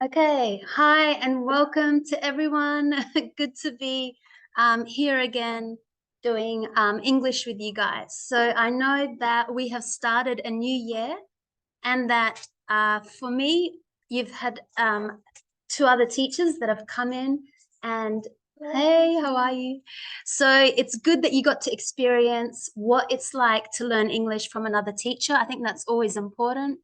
Okay, hi and welcome to everyone. Good to be here again doing English with you guys. So I know that we have started a new year and that for me, you've had two other teachers that have come in and hey, how are you? So it's good that you got to experience what it's like to learn English from another teacher. I think that's always important.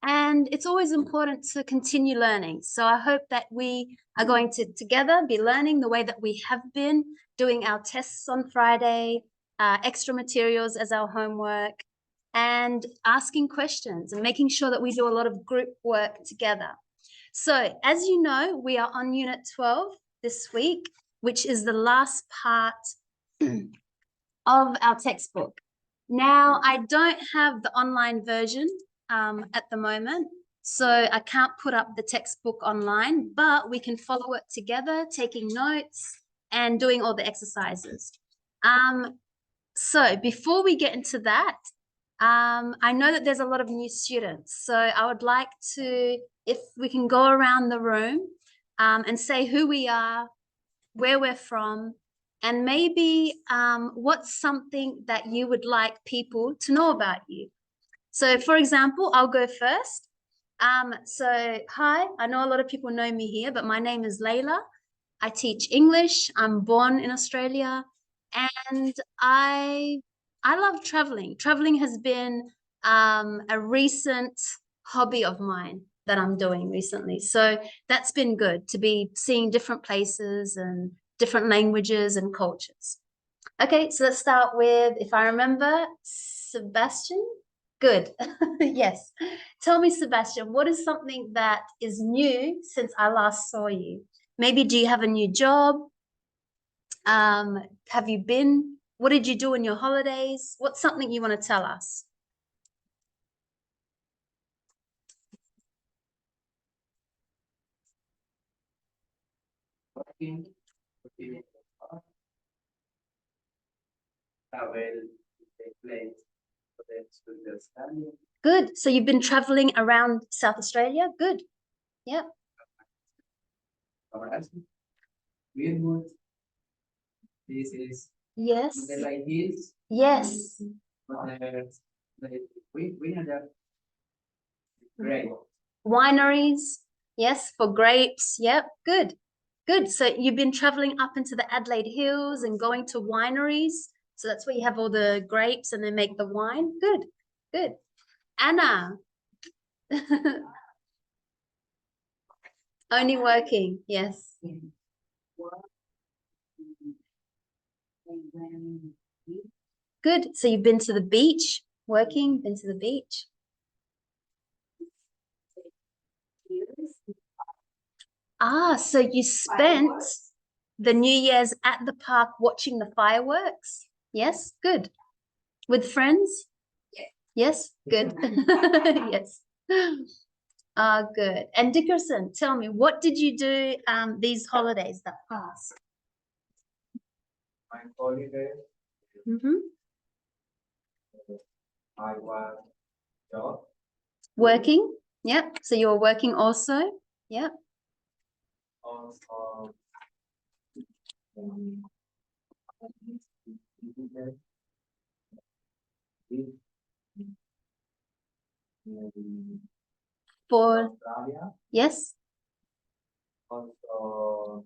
And it's always important to continue learning. So I hope that we are going to together be learning the way that we have been doing our tests on Friday, extra materials as our homework, and asking questions and making sure that we do a lot of group work together. So as you know, we are on Unit 12 this week, which is the last part of our textbook. Now, I don't have the online version at the moment, so I can't put up the textbook online, but we can follow it together, taking notes and doing all the exercises. So before we get into that, I know that there's a lot of new students, so I would like to, if we can go around the room and say who we are, where we're from, and maybe what's something that you would like people to know about you. So for example, I'll go first. So hi, I know a lot of people know me here, but my name is Laila. I teach English. I'm born in Australia and I love traveling. Traveling has been a recent hobby of mine that I'm doing recently. So that's been good to be seeing different places and different languages and cultures. Okay, so let's start with, if I remember, Sebastian. Good. Yes. Tell me, Sebastian, what is something that is new since I last saw you? Maybe do you have a new job? Have you been? What did you do in your holidays? What's something you want to tell us? Good. So you've been traveling around South Australia? Good. Yep. This is yes. Yes. We had a grape. Wineries. Yes, for grapes. Yep. Good. Good. So you've been traveling up into the Adelaide Hills and going to wineries. So that's where you have all the grapes and they make the wine. Good. Good. Anna. Only working. Yes. Good. So you've been to the beach, working, been to the beach. Ah, so you spent the New Year's at the park watching the fireworks? Yes, good. With friends? Yes, good. Yes. Good. And Dickerson, tell me, what did you do these holidays that passed? My holiday. I was job. Working? Yep. So you were working also? Yep. Also, for Australia. Yes. Also,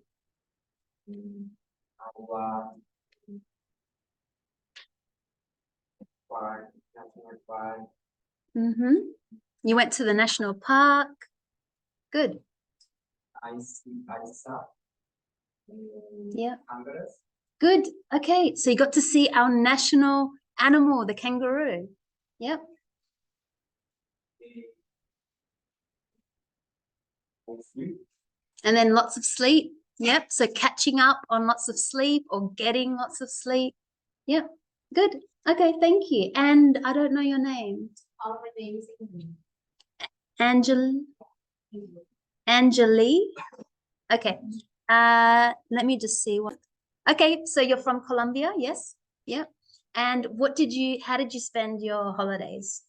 our park, national park. You went to the national park. Good. I saw. Yeah. Kangaroos. Good. Okay. So you got to see our national animal, the kangaroo. Yep. And then lots of sleep. Yep. So catching up on lots of sleep or getting lots of sleep. Yep. Good. Okay. Thank you. And I don't know your name. Oh, my name is Angeli. Okay. Let me just see what. Okay. So you're from Colombia. Yes. Yep. And how did you spend your holidays?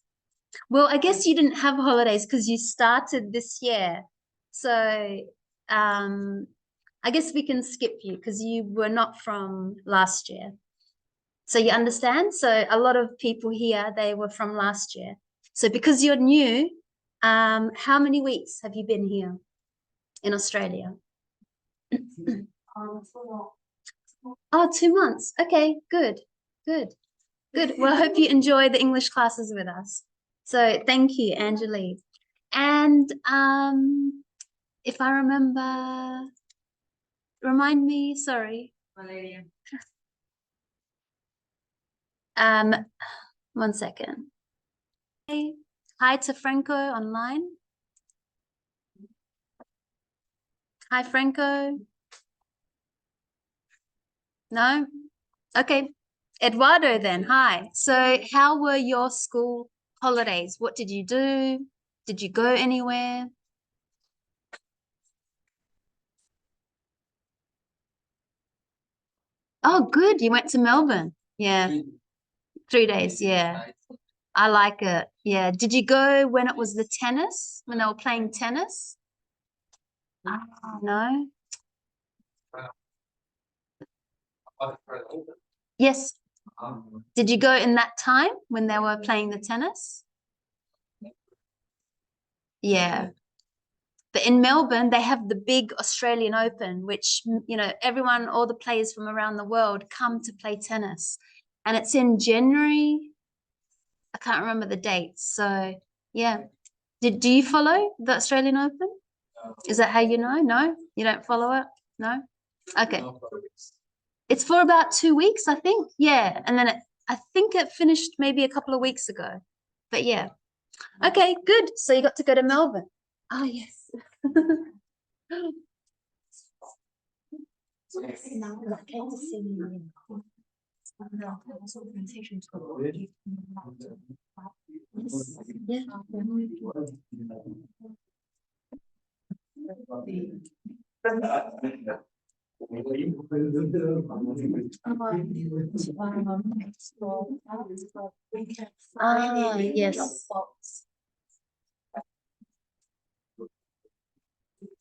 Well, I guess you didn't have holidays because you started this year. So I guess we can skip you because you were not from last year. So you understand? So a lot of people here, they were from last year. So because you're new, how many weeks have you been here in Australia? Oh, 2 months. Okay, good, good, good. Well, I hope you enjoy the English classes with us. So thank you, Angelique. And if I remember, remind me, sorry. Um, 1 second. Hey, hi to Franco online. Hi, Franco. No? Okay. Eduardo then, hi. So how were your school holidays? What did you do? Did you go anywhere? Oh, good. You went to Melbourne. Yeah. 3 days. Yeah. I like it. Yeah. Did you go when it was the tennis, when they were playing tennis? No. Yes. Did you go in that time when they were playing the tennis? Yeah. But in Melbourne, they have the big Australian Open, which, everyone, all the players from around the world come to play tennis. And it's in January. I can't remember the dates. So, yeah. Do you follow the Australian Open? Is that how you know? No? You don't follow it? No? Okay. It's for about 2 weeks, I think. Yeah. And then I think it finished maybe a couple of weeks ago. But yeah. Okay, good. So you got to go to Melbourne. Oh, yes. Ah, yes.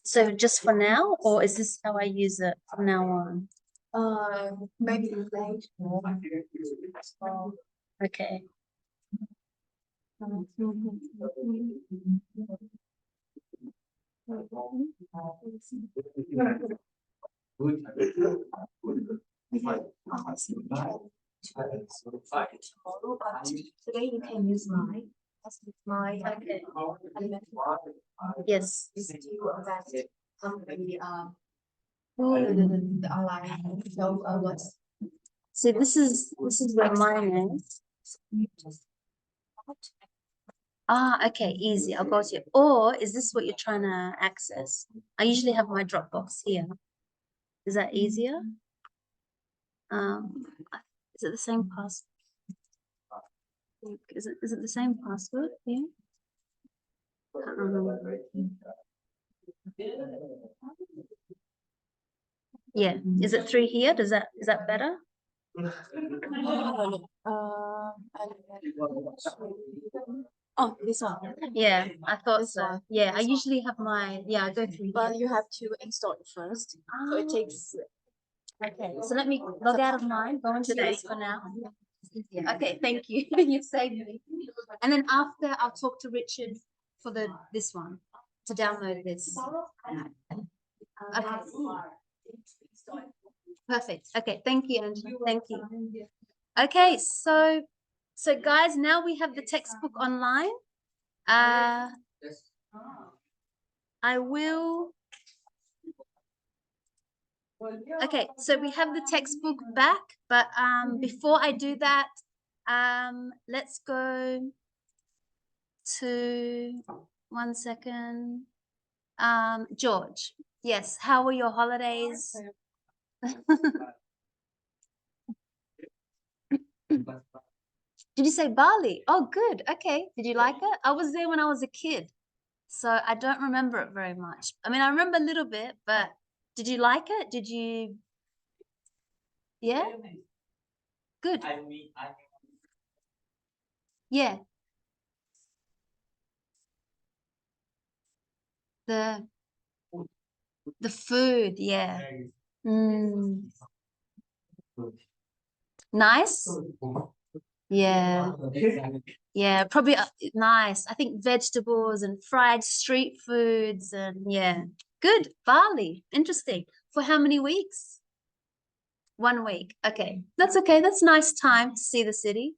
So just for now, or is this how I use it from now on? Maybe later. Okay. Today you can use my okay. Yes. So this is where mine is. Ah, okay, easy. I'll go to it. Or is this what you're trying to access? I usually have my Dropbox here. Is that easier? Um, is it the same password? Is it the same password? Yeah. Can't remember. Yeah. Is it 3 here? Is that better? Oh, this one. Yeah, I thought so. Yeah, I usually have I go through. But you have to install it first. So it takes. Okay, so let me log out of mine, go into this for now. Okay, thank you. You saved me. And then after, I'll talk to Richard for this one to download this. Okay. Perfect. Okay, thank you, Angela. Thank you. Okay, so guys, now we have the textbook online. I will. Okay, so we have the textbook back, but before I do that, let's go to 1 second. George, yes, how were your holidays? Did you say Bali? Oh, good. Okay. Did you like it? I was there when I was a kid, so I don't remember it very much. I mean, I remember a little bit, but did you like it? Did you? Yeah. Good. Yeah. The The food, yeah. Mm. Nice? Yeah. Yeah, probably nice. I think vegetables and fried street foods and yeah. Good. Bali. Interesting. For how many weeks? 1 week. Okay. That's okay. That's nice time to see the city.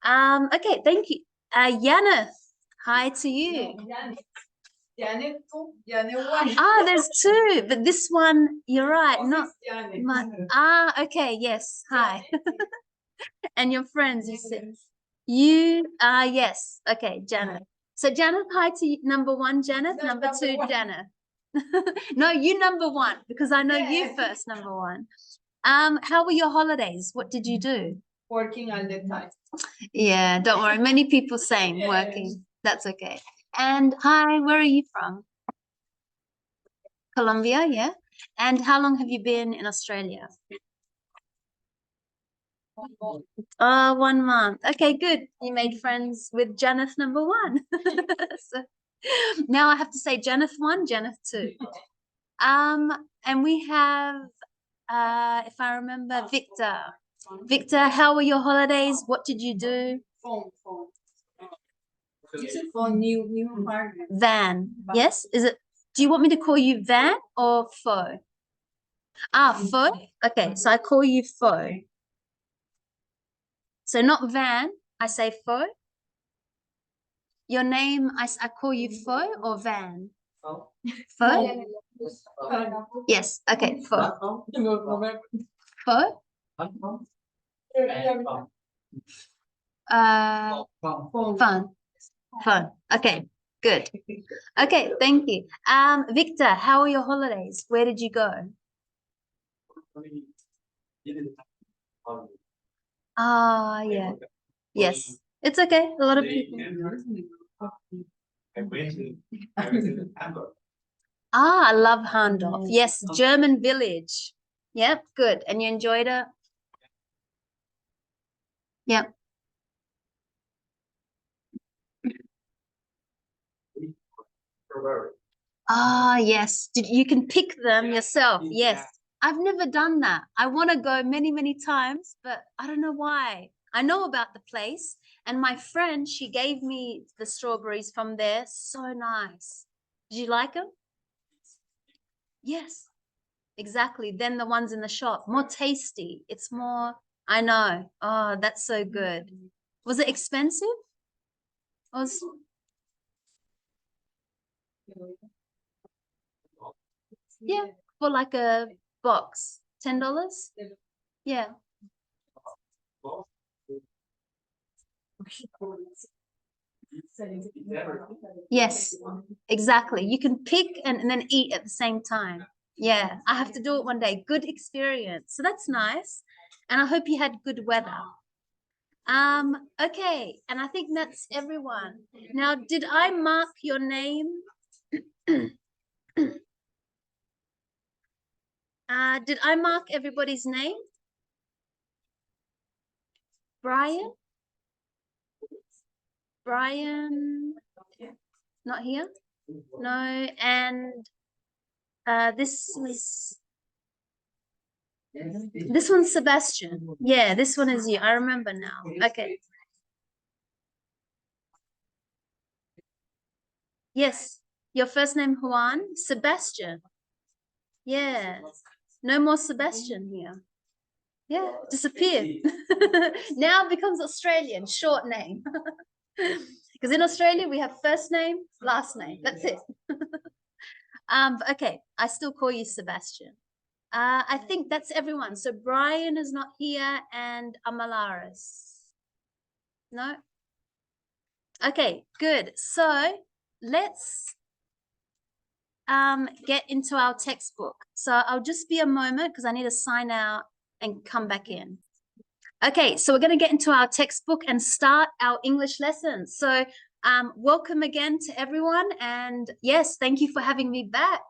Okay, thank you. Yaneth, hi to you. Ah, there's two, but this one, you're right, not my, okay, yes, hi. And your friends, you said. You, yes, okay, Janet. So Janet, hi to you, number one, Janet, number two, Janet. No, you number one, because I know you first, number one. How were your holidays? What did you do? Working all the time. Yeah, don't worry. Many people saying working. That's okay. And hi, where are you from? Colombia, yeah. And how long have you been in Australia? 1 month. Okay, good. You made friends with Janeth number one. So now I have to say Janeth one, Janeth two. And we have if I remember, Victor. Victor, how were your holidays? What did you do? Phone. This is for new apartment. Van. Yes? Is it? Do you want me to call you Van or Fo? Fo? Okay, so I call you Fo. So not Van, I say Fo. Your name, I call you Fo or Van? Fo? Yes, okay, Fo. Fo? Fun. Okay, good. Okay, thank you. Victor, how are your holidays? Where did you go? Yeah. Yes. It's okay. A lot of people. I love Handorf. Yes, German village. Yep, good. And you enjoyed it? Yep. Yes. You can pick them yourself. Yes. I've never done that. I want to go many, many times, but I don't know why. I know about the place, and my friend, she gave me the strawberries from there. So nice. Did you like them? Yes, exactly. Then the ones in the shop, more tasty. It's more, I know. Oh, that's so good. Was it expensive? Was yeah, for like a box, $10? Yeah. Yes, exactly. You can pick and then eat at the same time. Yeah, I have to do it one day. Good experience. So that's nice. And I hope you had good weather. Okay, and I think that's everyone. Now, did I mark your name? Did I mark everybody's name? Brian? Brian? Not here? No, and this one's Sebastian. Yeah, this one is you. I remember now. Okay. Yes. Your first name Juan? Sebastian. Yeah. No more Sebastian here. Yeah, disappeared. Now it becomes Australian, short name. Because in Australia we have first name, last name. That's it. Okay, I still call you Sebastian. I think that's everyone. So Brian is not here and Amalaris. No? Okay, good. So let's get into our textbook. So I'll just be a moment because I need to sign out and come back in. Okay, so we're going to get into our textbook and start our English lessons. So welcome again to everyone. And yes, thank you for having me back.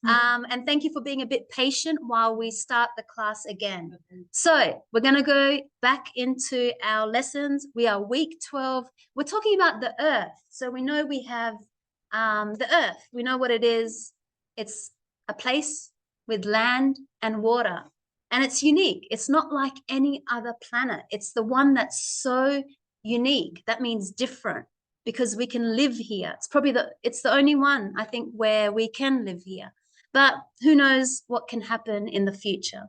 And thank you for being a bit patient while we start the class again. So we're going to go back into our lessons. We are week 12. We're talking about the earth. So we know we have the earth. We know what it is. It's a place with land and water. And it's unique. It's not like any other planet. It's the one that's so unique. That means different, because we can live here. It's the only one, I think, where we can live here. But who knows what can happen in the future.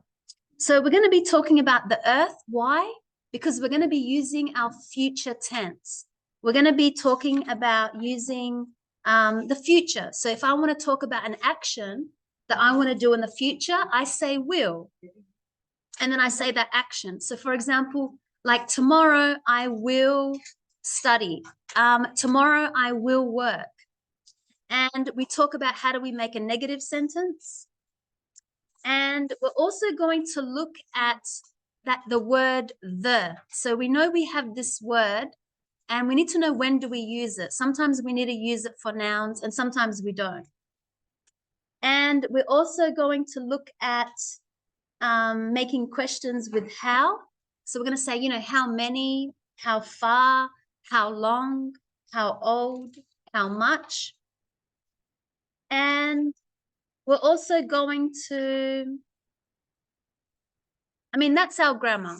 So we're going to be talking about the Earth. Why? Because we're going to be using our future tense. We're going to be talking about using the future. So if I want to talk about an action that I want to do in the future, I say will. And then I say that action. So for example, like tomorrow I will study. Tomorrow I will work. And we talk about how do we make a negative sentence. And we're also going to look at the word the. So we know we have this word and we need to know when do we use it. Sometimes we need to use it for nouns and sometimes we don't. And we're also going to look at making questions with how. So we're going to say, you know, how many, how far, how long, how old, how much. And we're also going to, that's our grammar.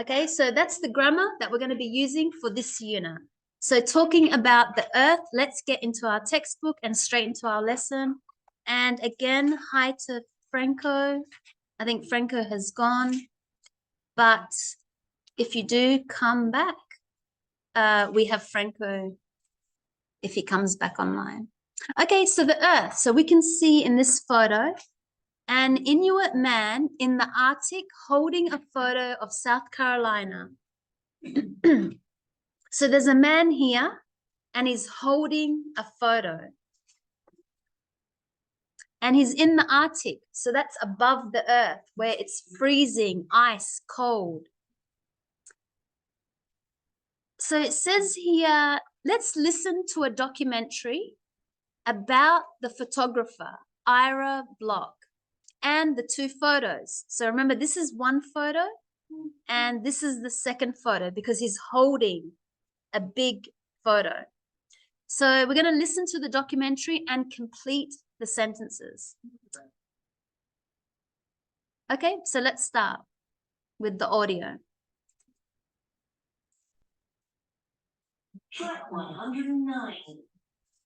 Okay, so that's the grammar that we're going to be using for this unit. So talking about the Earth, let's get into our textbook and straight into our lesson. And again, hi to Franco. I think Franco has gone, but if you do come back, we have Franco if he comes back online. Okay, so the Earth. So we can see in this photo an Inuit man in the Arctic holding a photo of South Carolina. So there's a man here and he's holding a photo. And he's in the Arctic. So that's above the Earth where it's freezing, ice, cold. So it says here, let's listen to a documentary about the photographer, Ira Block, and the two photos. So remember, this is one photo and this is the second photo because he's holding a big photo. So we're going to listen to the documentary and complete the sentences. Okay, so let's start with the audio. Track 109,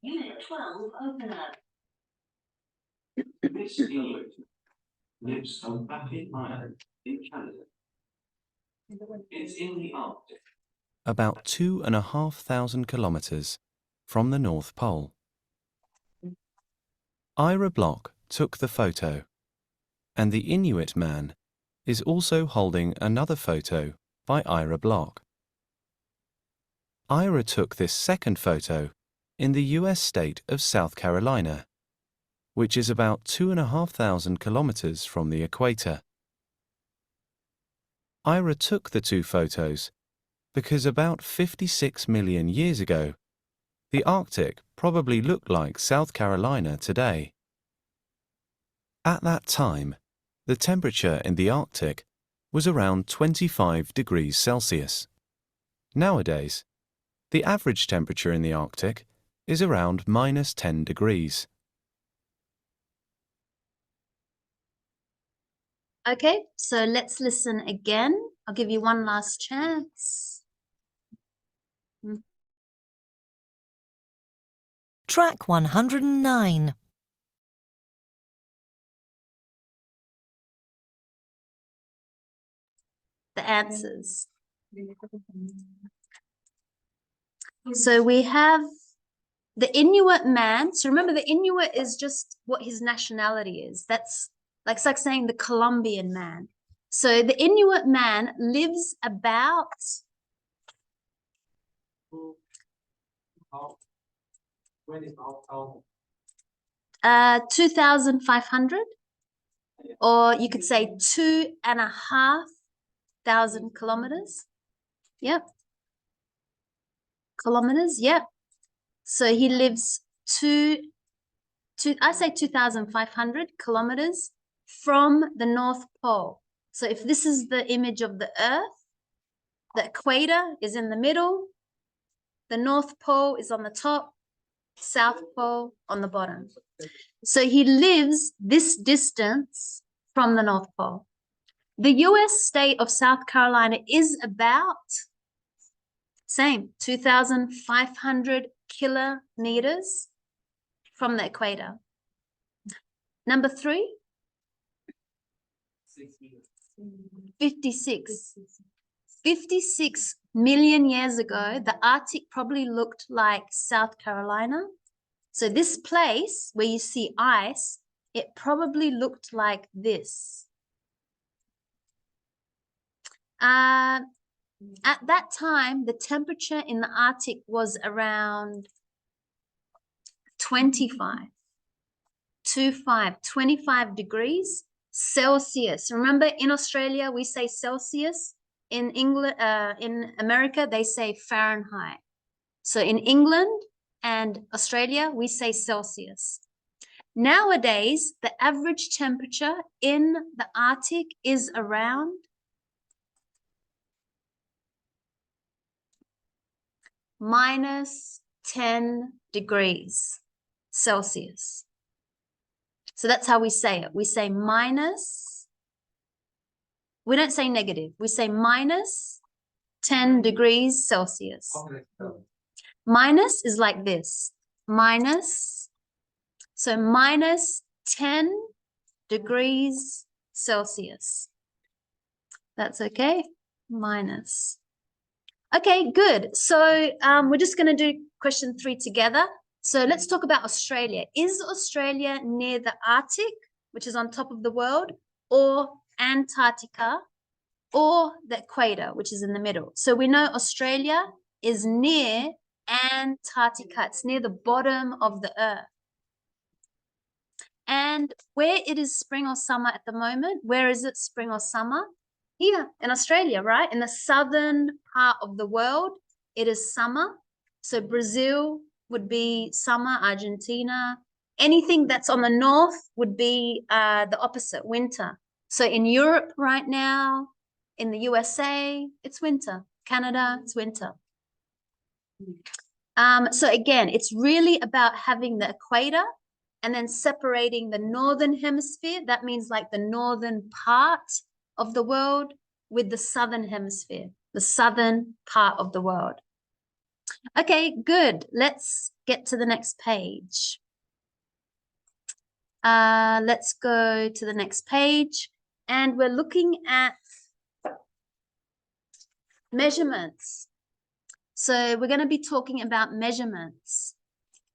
Unit 12, open up. This kilometre lives on Baffin Island in Canada. It's in the Arctic. About 2,500 kilometres from the North Pole. Ira Block took the photo, and the Inuit man is also holding another photo by Ira Block. Ira took this second photo in the US state of South Carolina, which is about 2,500 kilometres from the equator. Ira took the two photos because about 56 million years ago, the Arctic probably looked like South Carolina today. At that time, the temperature in the Arctic was around 25 degrees Celsius. Nowadays, the average temperature in the Arctic is around -10 degrees. Okay, so let's listen again. I'll give you one last chance. Track 109. The answers. So we have the Inuit man. So remember, the Inuit is just what his nationality is. That's like, it's like saying the Colombian man. So the Inuit man lives about 2,500, or you could say 2,500 kilometers. Yep. Kilometers, yep. So he lives I say 2,500 kilometers from the North Pole. So if this is the image of the Earth, the equator is in the middle, the North Pole is on the top, South Pole on the bottom. So he lives this distance from the North Pole. The US state of South Carolina is about, same, 2,500 kilometers from the equator. Number 3, 56. 56 million years ago, the Arctic probably looked like South Carolina. So this place where you see ice, it probably looked like this. At that time, the temperature in the Arctic was around 25 degrees Celsius. Remember, in Australia, we say Celsius. In England, in America, they say Fahrenheit. So in England and Australia, we say Celsius. Nowadays, the average temperature in the Arctic is around -10 degrees Celsius. So that's how we say it. We say minus, we don't say negative. We say -10 degrees Celsius. Minus is like this. Minus, so -10 degrees Celsius. That's okay. Minus. Okay, good. So we're just going to do question 3 together. So let's talk about Australia. Is Australia near the Arctic, which is on top of the world, or Antarctica, or the equator, which is in the middle? So we know Australia is near Antarctica. It's near the bottom of the earth. And where it is spring or summer at the moment, where is it spring or summer? Here in Australia, right? In the southern part of the world, it is summer. So Brazil would be summer, Argentina. Anything that's on the north would be the opposite, winter. So in Europe right now, in the USA, it's winter. Canada, it's winter. So again, it's really about having the equator and then separating the northern hemisphere. That means like the northern part of the world with the southern hemisphere, the southern part of the world. Okay, good. Let's get to the next page. Let's go to the next page. And we're looking at measurements. So we're going to be talking about measurements.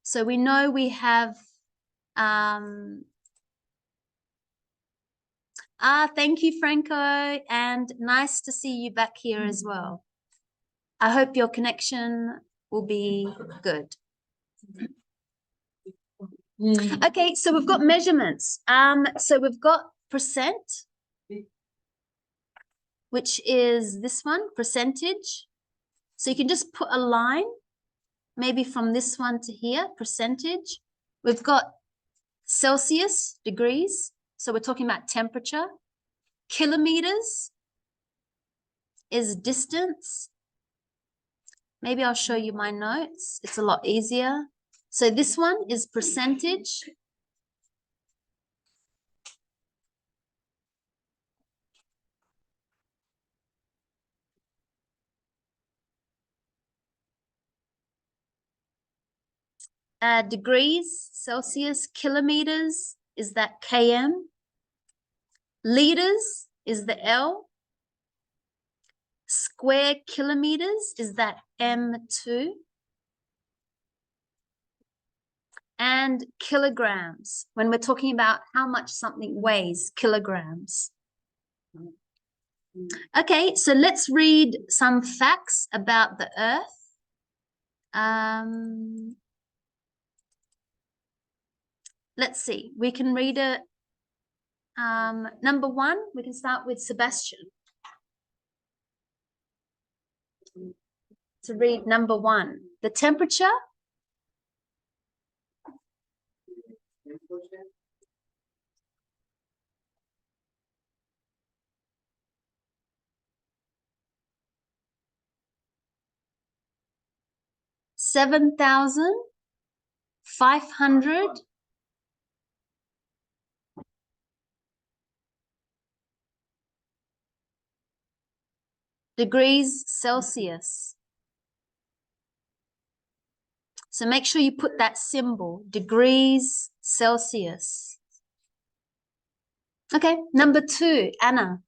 So we know we have thank you, Franco, and nice to see you back here as well. I hope your connection will be good. Okay, so we've got measurements. So we've got percent, which is this one, percentage. So you can just put a line, maybe from this one to here, percentage. We've got Celsius, degrees. So we're talking about temperature. Kilometers is distance. Maybe I'll show you my notes. It's a lot easier. So this one is percentage. Degrees, Celsius, kilometers is that km. Liters is the L. Square kilometers is that M2. And kilograms, when we're talking about how much something weighs, kilograms. Okay, so let's read some facts about the Earth. Let's see, we can read it. Number 1, we can start with Sebastian. To read number 1, the temperature. 500 degrees Celsius. So make sure you put that symbol, degrees Celsius. Okay, number 2, Anna.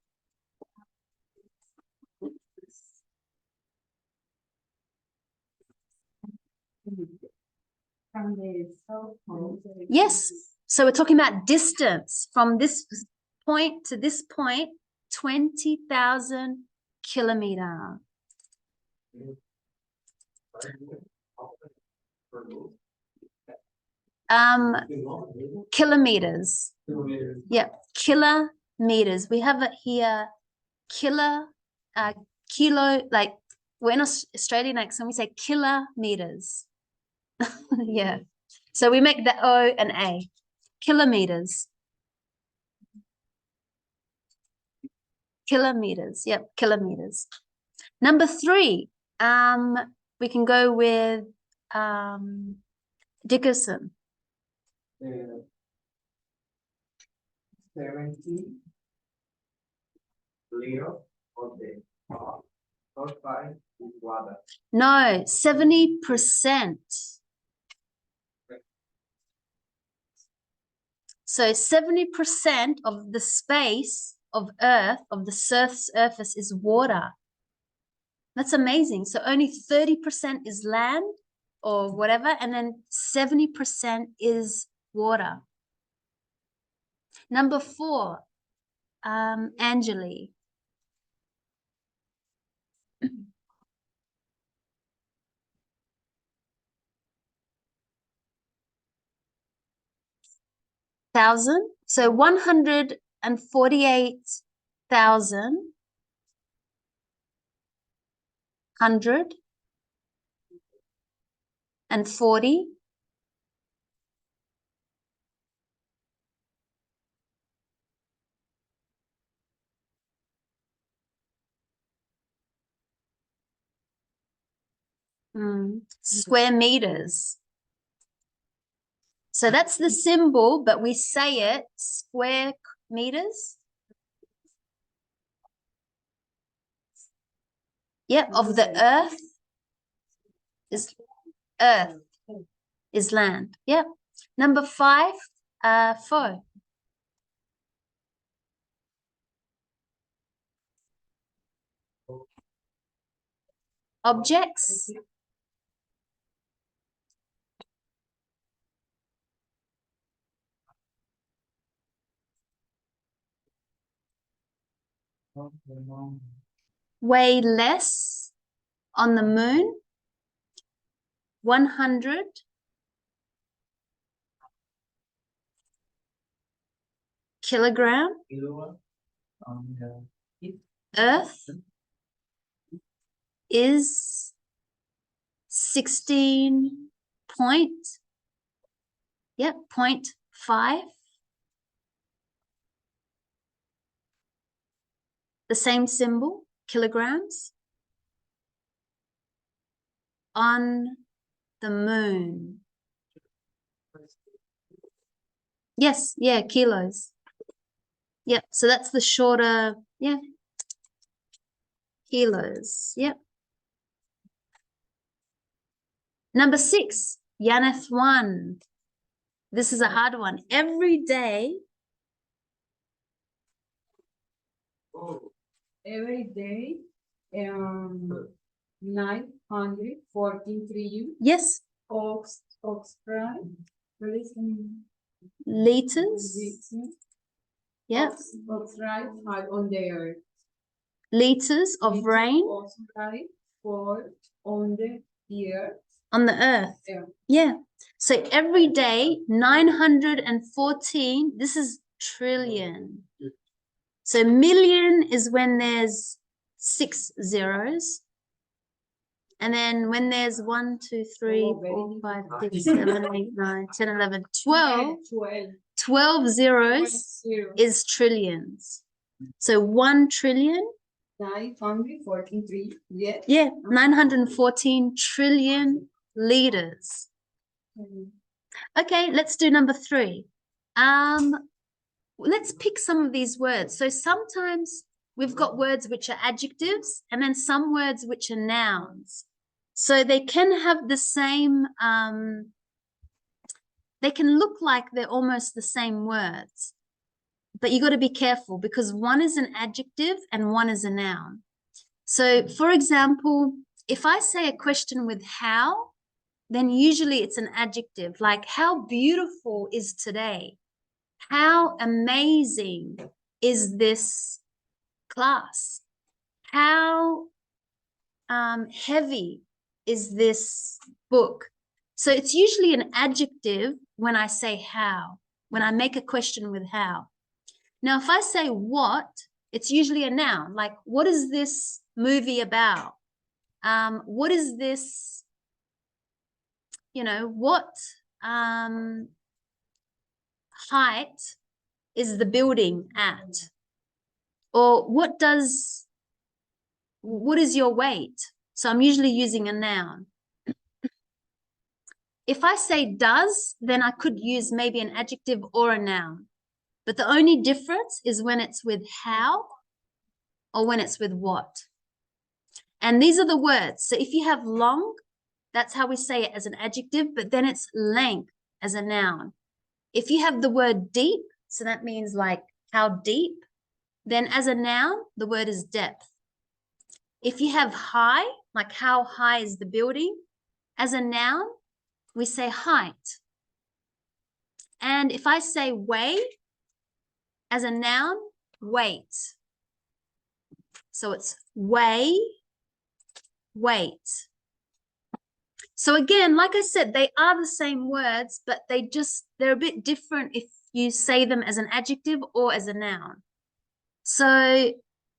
From the South Pole. Yes, so we're talking about distance from this point to this point, 20,000 kilometer. Kilometers. Yeah, kilometers. We have it here, kilo, like we're in Australian accent, we say kilometers. Yeah, so we make the O an A, kilometers. Kilometers, yep, kilometers. Number 3, we can go with Dickerson. 70 liters of the outside is water. No, 70%. So 70% of the space of Earth, of the surface is water. That's amazing. So only 30% is land or whatever, and then 70% is water. Number 4, Angeli. Thousand. So 148,000 140 square meters. So that's the symbol, but we say it square meters. Yep, of the Earth is land. Yep. Number 5, foe. Objects. Weigh less on the moon. 100 kilogram. Earth is 16 point, yep, 0.5. The same symbol, kilograms. On the moon. Yes, yeah, kilos. Yep, so that's the shorter, yeah. Kilos, yep. Number 6, Yaneth 1. This is a hard one. Every day. Every day, 943 Yes. Litres. Yeah. On the earth. Liters of rain. For on the earth. On the earth. Yeah. Yeah. So every day, 914, this is trillion. So million is when there's 6 zeros. And then when there's 1, 2, 3, 4, 5, 6, 7, 8, 9, 10, 11, 12 zeros is trillions. So 1 trillion. 943. Yeah. Yeah, 914 trillion liters. Okay, let's do number 3. Let's pick some of these words. So sometimes we've got words which are adjectives and then some words which are nouns. So they can have the same, they can look like they're almost the same words, but you got to be careful because one is an adjective and one is a noun. So for example, if I say a question with how, then usually it's an adjective, like how beautiful is today? How amazing is this class? How heavy is this book? So it's usually an adjective when I say how, when I make a question with how. Now, if I say what, it's usually a noun, like what is this movie about? What is this, what height is the building at? Or what is your weight? So I'm usually using a noun. If I say does, then I could use maybe an adjective or a noun. But the only difference is when it's with how or when it's with what. And these are the words. So if you have long, that's how we say it as an adjective, but then it's length as a noun. If you have the word deep, so that means like how deep, then as a noun, the word is depth. If you have high, like how high is the building, as a noun, we say height. And if I say weigh, as a noun, weight. So it's weigh, weight. So again, like I said, they are the same words, but they're a bit different if you say them as an adjective or as a noun. So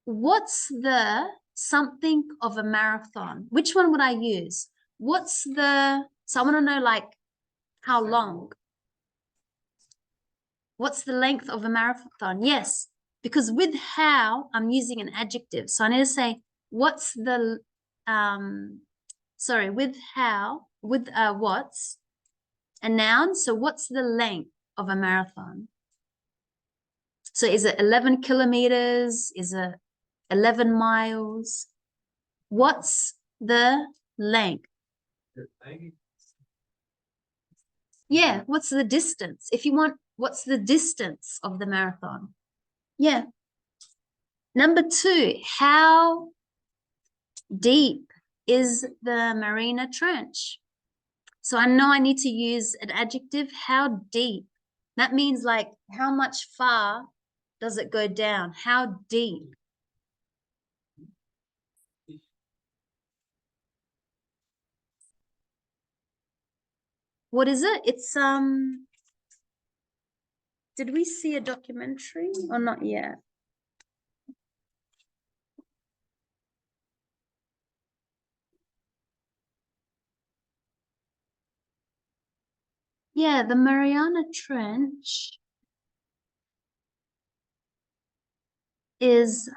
what's the something of a marathon? Which one would I use? So I want to know like how long. What's the length of a marathon? Yes, because with how, I'm using an adjective. So I need to say, what's the, with how, with what's a noun. So what's the length of a marathon? So is it 11 kilometers? Is it 11 miles? What's the length? Yeah, what's the distance? If you want, what's the distance of the marathon? Yeah. Number 2, how deep is the Marina Trench? So I know I need to use an adjective, how deep. That means like how much far does it go down? How deep? What is it? It's did we see a documentary or not yet? Yeah, the Mariana Trench is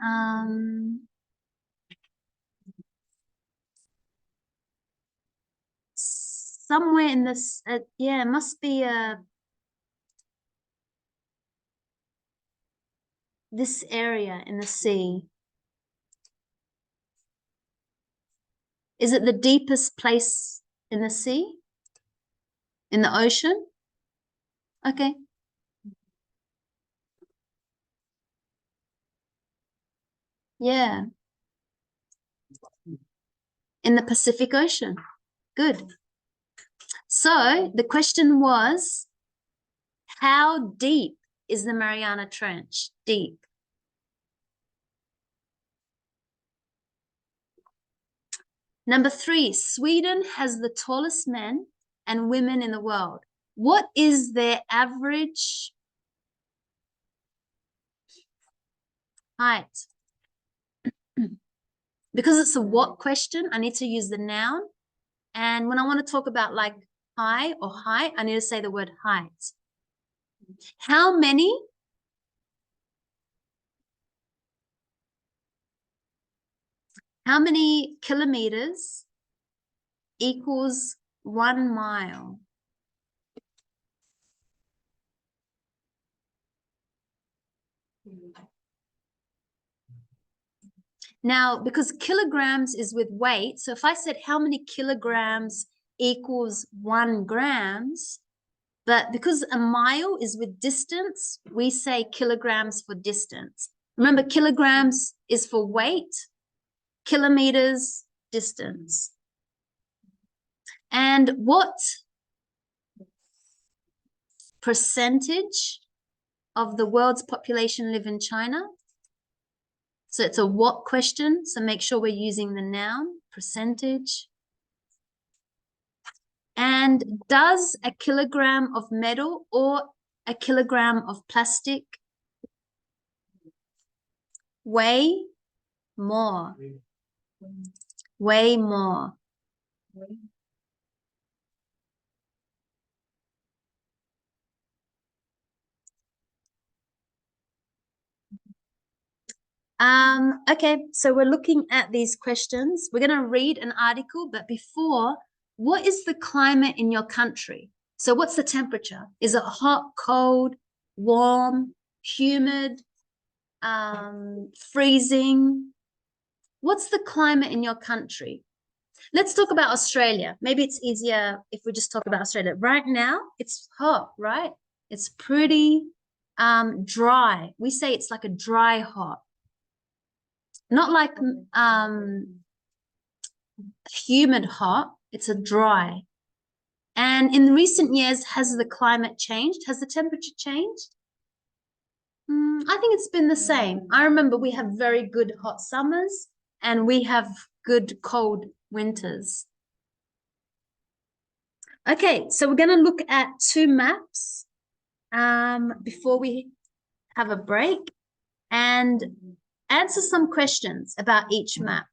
somewhere in this yeah, it must be this area in the sea. Is it the deepest place in the sea? In the ocean? Okay. Yeah. In the Pacific Ocean. Good. So the question was, how deep is the Mariana Trench? Deep. Number 3, Sweden has the tallest men and women in the world. What is their average height? Because it's a what question, I need to use the noun. And when I want to talk about like high or height, I need to say the word height. How many kilometers equals 1 mile? Now, because kilograms is with weight, so if I said how many kilograms equals 1 grams, but because a mile is with distance, we say kilograms for distance. Remember, kilograms is for weight, kilometers, distance. And what percentage of the world's population live in China? So it's a what question, so make sure we're using the noun, percentage. And does a kilogram of metal or a kilogram of plastic weigh more? Weigh more. Okay, so we're looking at these questions. We're going to read an article, but before, what is the climate in your country? So what's the temperature? Is it hot, cold, warm, humid, freezing? What's the climate in your country? Let's talk about Australia. Maybe it's easier if we just talk about Australia. Right now, it's hot, right? It's pretty dry. We say it's like a dry hot. Not like humid hot, it's a dry. And in recent years, has the climate changed? Has the temperature changed? I think it's been the same. I remember we have very good hot summers and we have good cold winters. Okay, so we're going to look at 2 maps before we have a break and answer some questions about each map.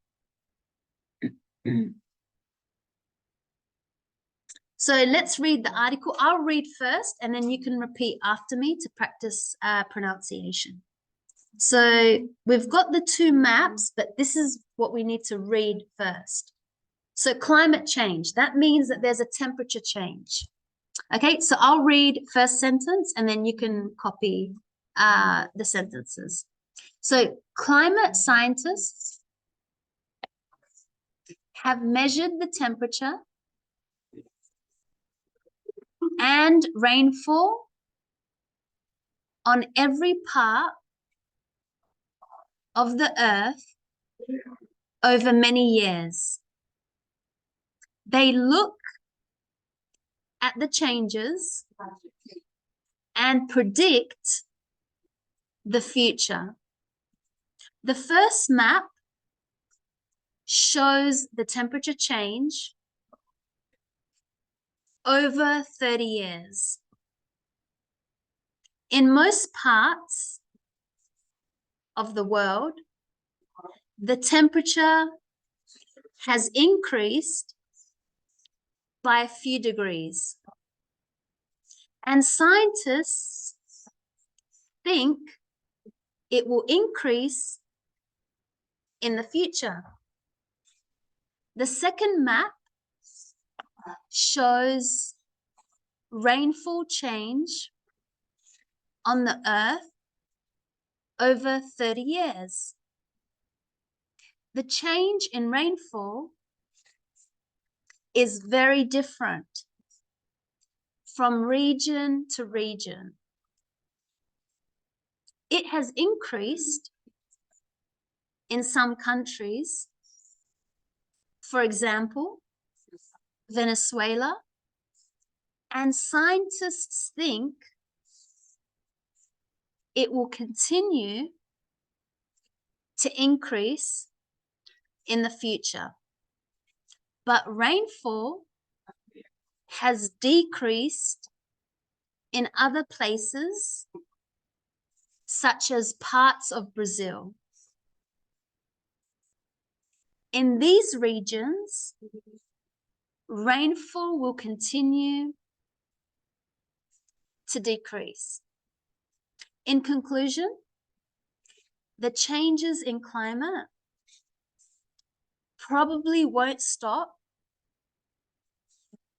So let's read the article. I'll read first and then you can repeat after me to practice pronunciation. So we've got the 2 maps, but this is what we need to read first. So climate change, that means that there's a temperature change. Okay, so I'll read first sentence and then you can copy the sentences. So climate scientists have measured the temperature and rainfall on every part of the earth over many years. They look at the changes and predict the future. The first map shows the temperature change over 30 years. In most parts of the world, the temperature has increased by a few degrees. And scientists think it will increase in the future. The second map shows rainfall change on the earth over 30 years. The change in rainfall is very different from region to region. It has increased in some countries, for example, Venezuela, and scientists think it will continue to increase in the future. But rainfall has decreased in other places, such as parts of Brazil. In these regions, rainfall will continue to decrease. In conclusion, the changes in climate probably won't stop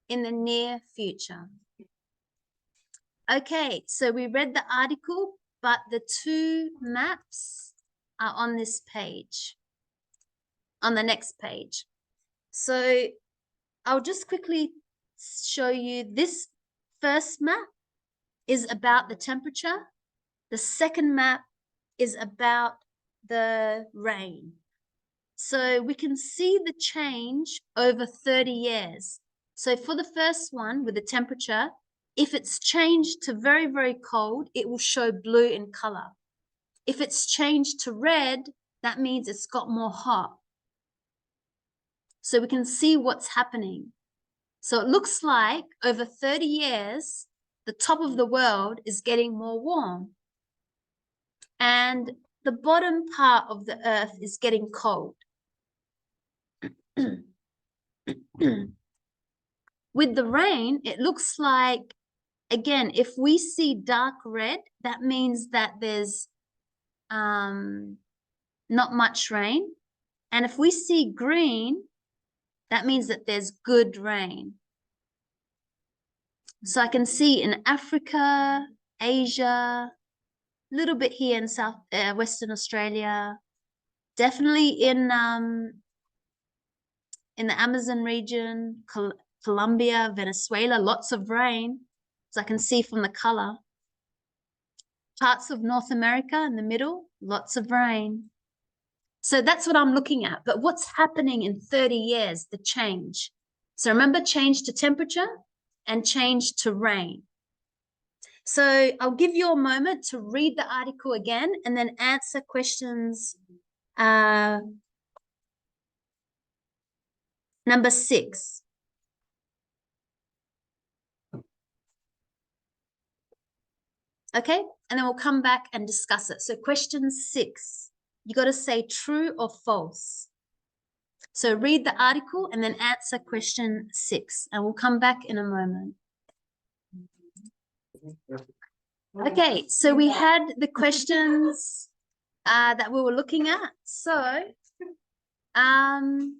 in the near future. Okay, so we read the article. but the two maps are on this page, on the next page. So I'll just quickly show you. This first map is about the temperature. The second map is about the rain. So we can see the change over 30 years. So for the first one with the temperature, if it's changed to very, very cold, it will show blue in color. If it's changed to red, that means it's got more hot. So we can see what's happening. So it looks like over 30 years, the top of the world is getting more warm. And the bottom part of the earth is getting cold. With the rain, it looks like, again, if we see dark red, that means that there's not much rain. And if we see green, that means that there's good rain. So I can see in Africa, Asia, a little bit here in Western Australia, definitely in the Amazon region, Colombia, Venezuela, lots of rain, as I can see from the color. Parts of North America in the middle, lots of rain. So that's what I'm looking at. But what's happening in 30 years, the change? So remember, change to temperature and change to rain. So I'll give you a moment to read the article again and then answer questions. Number 6. Okay, and then we'll come back and discuss it. So question 6, you got to say true or false. So read the article and then answer question 6, and we'll come back in a moment. Okay, so we had the questions that we were looking at. So on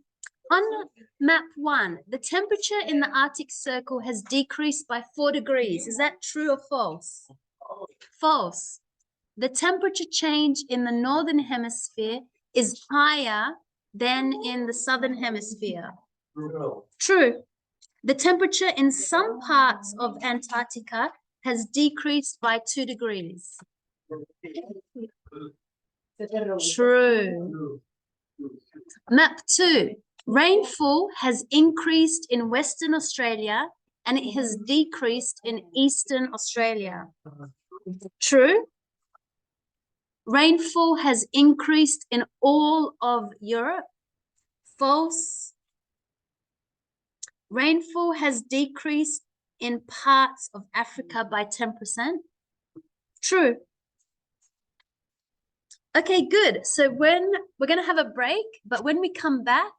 map 1, the temperature in the Arctic Circle has decreased by 4 degrees. Is that true or false? False. The temperature change in the northern hemisphere is higher than in the southern hemisphere. True. The temperature in some parts of Antarctica has decreased by 2 degrees. True. Map 2. Rainfall has increased in Western Australia and it has decreased in Eastern Australia. True. Rainfall has increased in all of Europe. False. Rainfall has decreased in parts of Africa by 10%. True. Okay, good. So we're going to have a break, but when we come back,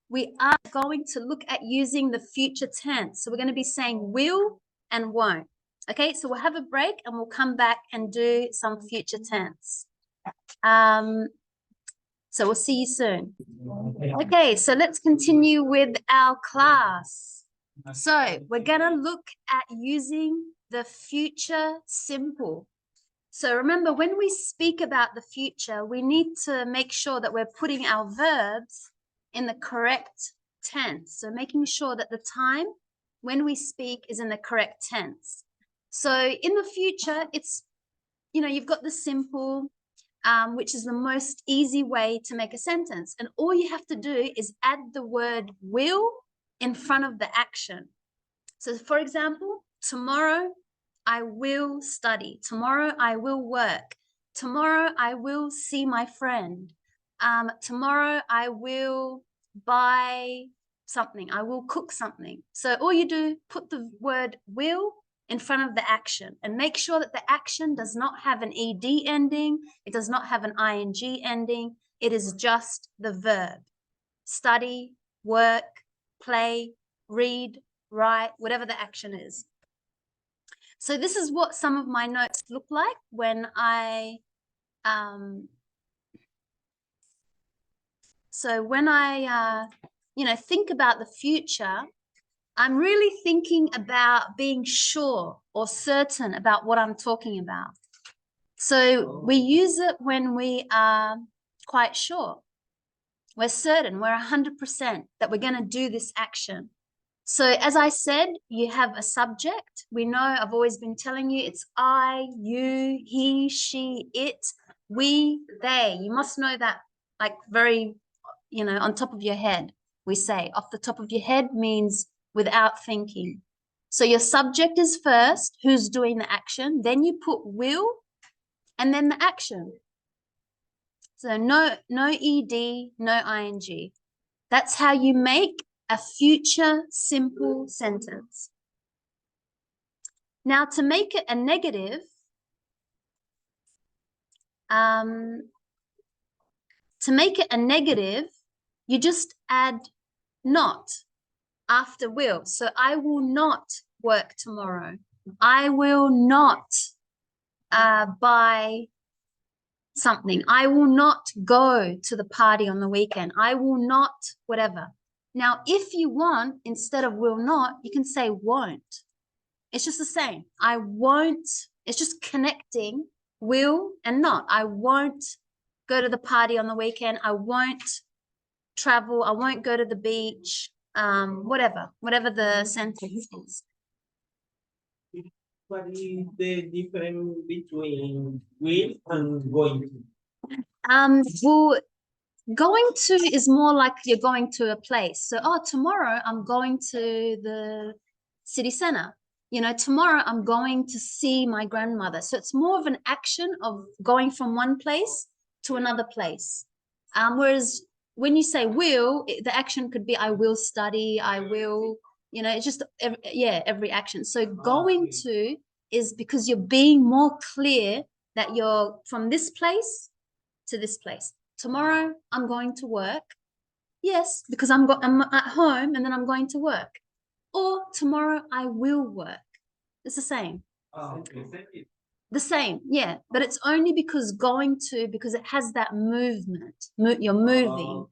we are going to look at using the future tense. So we're going to be saying will and won't. Okay, so we'll have a break and we'll come back and do some future tense. So we'll see you soon. Okay, so let's continue with our class. So we're going to look at using the future simple. So remember, when we speak about the future, we need to make sure that we're putting our verbs in the correct tense. So making sure that the time when we speak is in the correct tense. So in the future, it's, you've got the simple, which is the most easy way to make a sentence. And all you have to do is add the word will in front of the action. So for example, tomorrow I will study. Tomorrow I will work. Tomorrow I will see my friend. Tomorrow I will buy something. I will cook something. So all you do, put the word will in front of the action and make sure that the action does not have an ed ending. It does not have an ing ending. It is just the verb. Study, work, play, read, write, whatever the action is. So this is what some of my notes look like when I think about the future. I'm really thinking about being sure or certain about what I'm talking about. So we use it when we are quite sure. We're certain, we're 100% that we're going to do this action. So as I said, you have a subject. We know, I've always been telling you, it's I, you, he, she, it, we, they. You must know that, like, very, you know, on top of your head. We say off the top of your head means without thinking. So your subject is first, who's doing the action. Then you put will, and then the action. So no ed, no ing. That's how you make a future simple sentence. Now, to make it a negative, you just add not after will. So I will not work tomorrow. I will not buy something. I will not go to the party on the weekend. I will not, whatever. Now, if you want, instead of will not, you can say won't. It's just the same. I won't. It's just connecting will and not. I won't go to the party on the weekend. I won't travel. I won't go to the beach. Whatever the sentence is. What is the difference between will and going to? Well, going to is more like you're going to a place. So, oh, tomorrow I'm going to the city center. You know, tomorrow I'm going to see my grandmother. So it's more of an action of going from one place to another place. Whereas when you say will, the action could be I will study, I will, you know, it's just, every action. So going to is because you're being more clear that you're from this place to this place. Tomorrow I'm going to work. Yes, because I'm at home and then I'm going to work. Or tomorrow I will work. It's the same. The same, yeah. But it's only because because it has that movement. You're moving,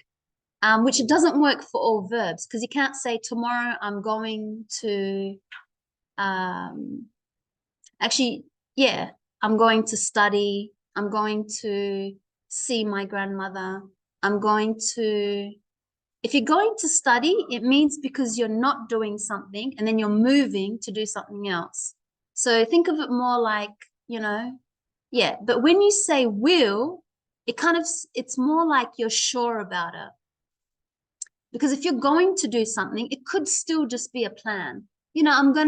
which it doesn't work for all verbs because you can't say tomorrow I'm going to, actually, yeah, I'm going to study. I'm going to see my grandmother. I'm going to, if you're going to study, it means because you're not doing something and then you're moving to do something else. So think of it more like, you know, yeah. But when you say will, it's more like you're sure about it. Because if you're going to do something, it could still just be a plan. You know, I'm going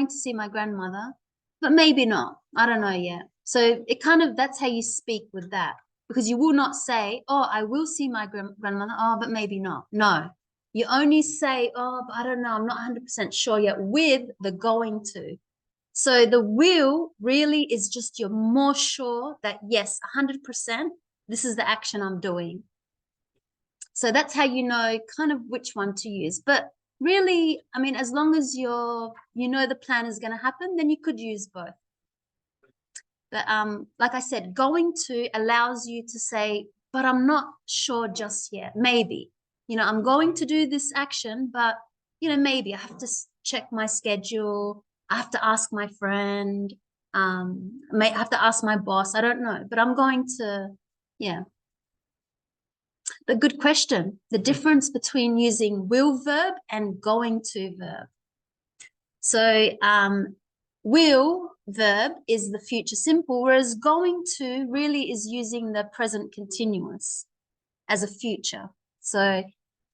to see my grandmother, but maybe not. I don't know yet. So that's how you speak with that. Because you will not say, oh, I will see my grandmother, oh, but maybe not. No, you only say, oh, but I don't know, I'm not 100% sure yet with the going to. So the will really is just you're more sure that, yes, 100%, this is the action I'm doing. So that's how you know kind of which one to use. But really, I mean, as long as you know the plan is going to happen, then you could use both. But like I said, going to allows you to say, but I'm not sure just yet. Maybe, you know, I'm going to do this action, but, you know, maybe I have to check my schedule. I have to ask my friend. I may have to ask my boss. I don't know, but I'm going to, yeah. But good question. The difference between using will verb and going to verb. So will verb is the future simple, whereas going to really is using the present continuous as a future. So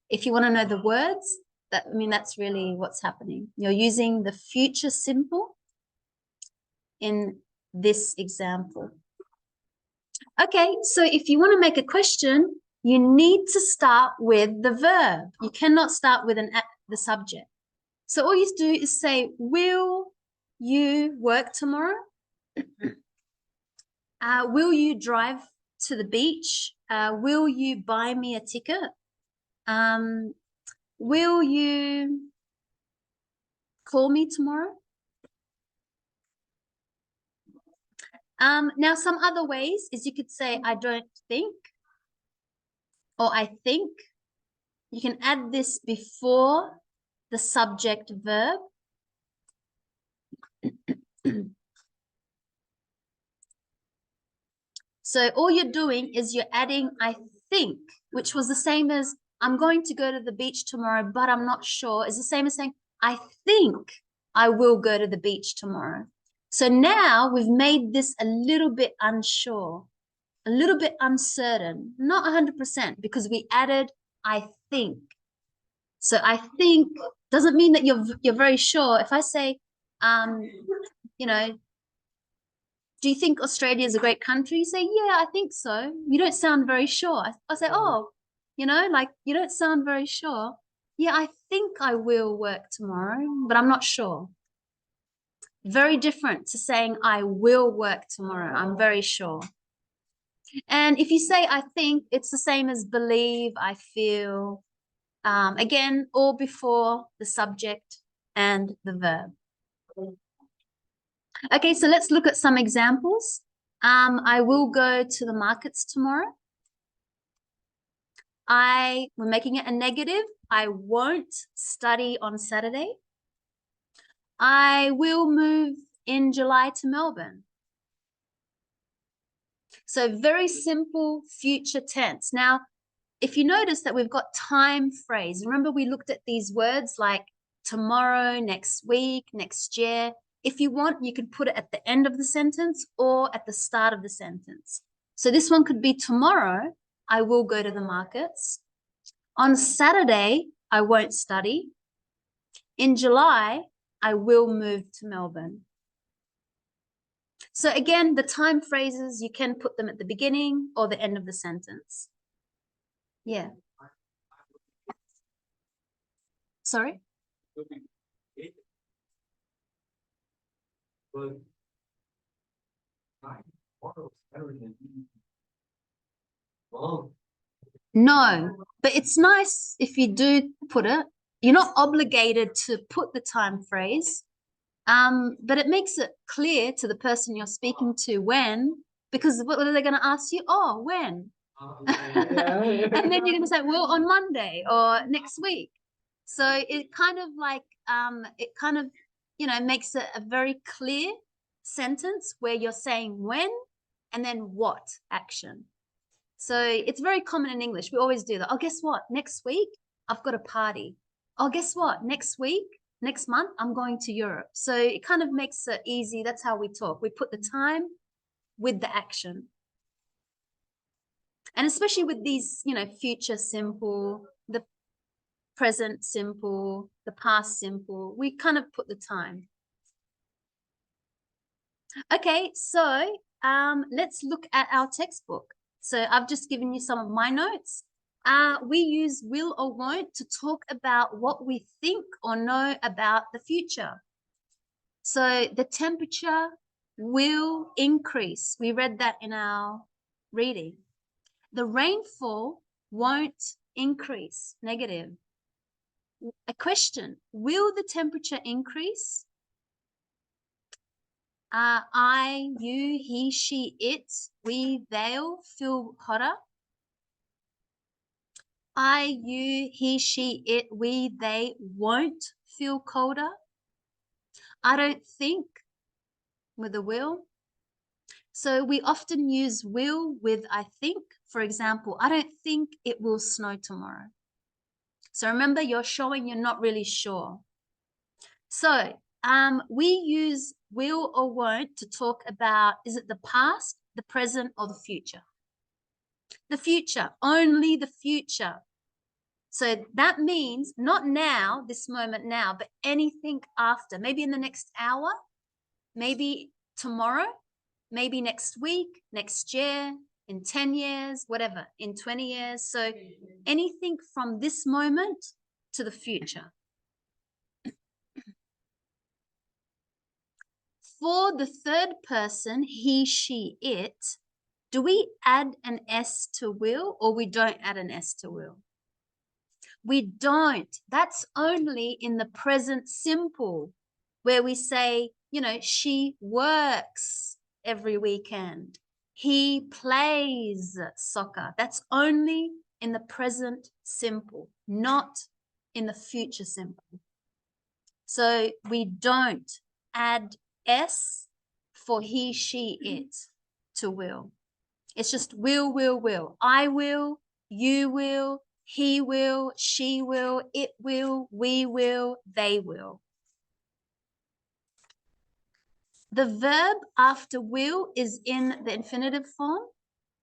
if you want to know the words, that's really what's happening. You're using the future simple in this example. Okay, so if you want to make a question, you need to start with the verb. You cannot start with the subject. So all you do is say, will you work tomorrow? Will you drive to the beach? Will you buy me a ticket? Will you call me tomorrow? Now, some other ways is you could say, I don't think, or I think. You can add this before the subject verb. So all you're doing is you're adding I think, which was the same as I'm going to go to the beach tomorrow, but I'm not sure. It's the same as saying I think I will go to the beach tomorrow. So now we've made this a little bit unsure, a little bit uncertain, not 100%, because we added I think. So I think doesn't mean that you're very sure. If I say, you know, do you think Australia is a great country? You say, yeah, I think so. You don't sound very sure. I say, oh, you know, like you don't sound very sure. Yeah, I think I will work tomorrow, but I'm not sure. Very different to saying I will work tomorrow. I'm very sure. And if you say I think, it's the same as believe, I feel. Again, all before the subject and the verb. Okay, so let's look at some examples. I will go to the markets tomorrow. We're making it a negative. I won't study on Saturday. I will move in July to Melbourne. So very simple future tense. Now, if you notice that we've got time phrase, remember we looked at these words like tomorrow, next week, next year. If you want, you could put it at the end of the sentence or at the start of the sentence. So this one could be tomorrow, I will go to the markets. On Saturday, I won't study. In July, I will move to Melbourne. So again, the time phrases, you can put them at the beginning or the end of the sentence. Yeah. Sorry? No, but it's nice if you do put it. You're not obligated to put the time phrase, but it makes it clear to the person you're speaking to when, because what are they going to ask you? Oh, when? And then you're going to say, well, on Monday or next week. So it kind of like, makes it a very clear sentence where you're saying when and then what action. So it's very common in English. We always do that. Oh, guess what? Next week, I've got a party. Oh, guess what? Next week, next month, I'm going to Europe. So it kind of makes it easy. That's how we talk. We put the time with the action. And especially with these, future simple, the present simple, the past simple, we kind of put the time. Okay, so let's look at our textbook. So I've just given you some of my notes. We use will or won't to talk about what we think or know about the future. So the temperature will increase. We read that in our reading. The rainfall won't increase, negative. A question, will the temperature increase? I, you, he, she, it, we, they'll feel hotter. I, you, he, she, it, we, they won't feel colder. I don't think with a will. So we often use will with I think. For example, I don't think it will snow tomorrow. So remember, you're showing you're not really sure. So we use will or won't to talk about, is it the past, the present, or the future? The future, only the future. So that means not now, this moment now, but anything after, maybe in the next hour, maybe tomorrow, maybe next week, next year, in 10 years, whatever, in 20 years. So anything from this moment to the future. For the third person, he, she, it, do we add an S to will or we don't add an S to will? We don't. That's only in the present simple where we say, she works every weekend. He plays soccer. That's only in the present simple, not in the future simple. So we don't add S for he, she, it to will. It's just will. I will, you will, he will, she will, it will, we will, they will. The verb after will is in the infinitive form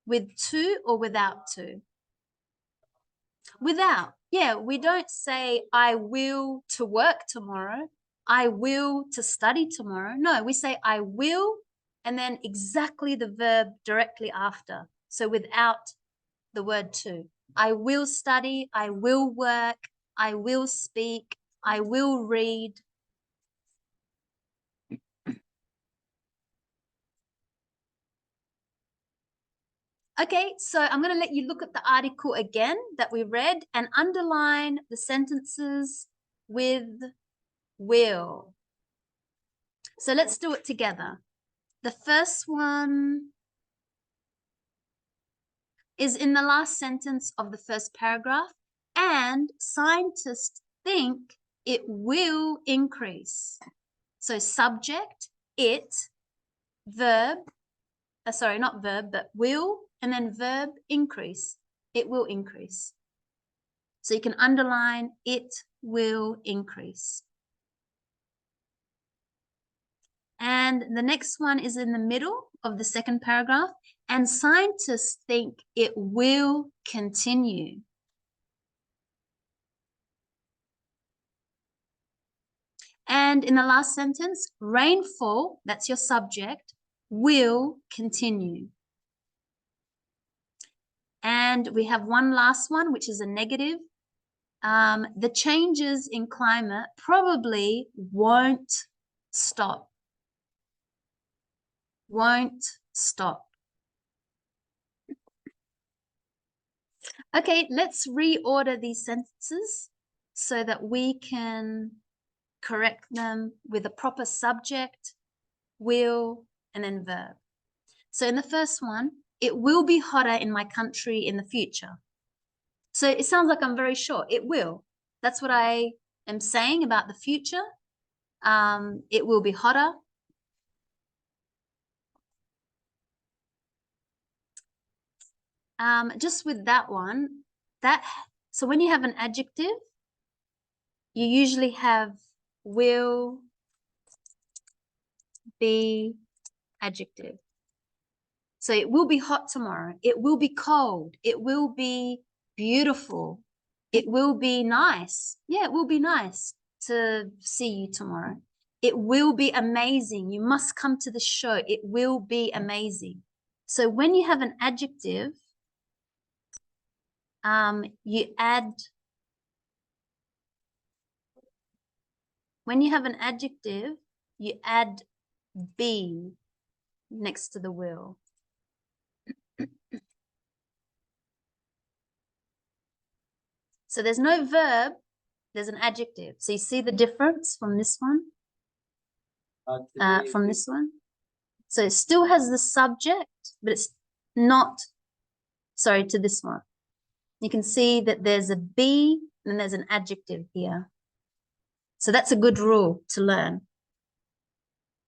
with to or without to. Without, yeah, we don't say I will to work tomorrow. I will to study tomorrow. No, we say I will and then exactly the verb directly after. So without the word to. I will study, I will work, I will speak, I will read. Okay, so I'm going to let you look at the article again that we read and underline the sentences with will. So let's do it together. The first one is in the last sentence of the first paragraph, and scientists think it will increase. So subject, it, verb, sorry, not verb, but will, and then verb, increase. It will increase. So you can underline, it will increase. And the next one is in the middle of the second paragraph, and scientists think it will continue. And in the last sentence, rainfall, that's your subject, will continue. And we have one last one, which is a negative. The changes in climate probably won't stop. Won't stop. Okay, let's reorder these sentences so that we can correct them with a proper subject, will, and then verb. So in the first one, it will be hotter in my country in the future. So it sounds like I'm very sure. It will. That's what I am saying about the future. It will be hotter. Just with that one, so when you have an adjective, you usually have will be adjective. So it will be hot tomorrow. It will be cold. It will be beautiful. It will be nice. Yeah, it will be nice to see you tomorrow. It will be amazing. You must come to the show. It will be amazing. So when you have an adjective, you add, when you have an adjective, you add be next to the will. So there's no verb, there's an adjective. So you see the difference from this one? From this one? So it still has the subject, but it's not, sorry, to this one. You can see that there's a be and there's an adjective here. So that's a good rule to learn.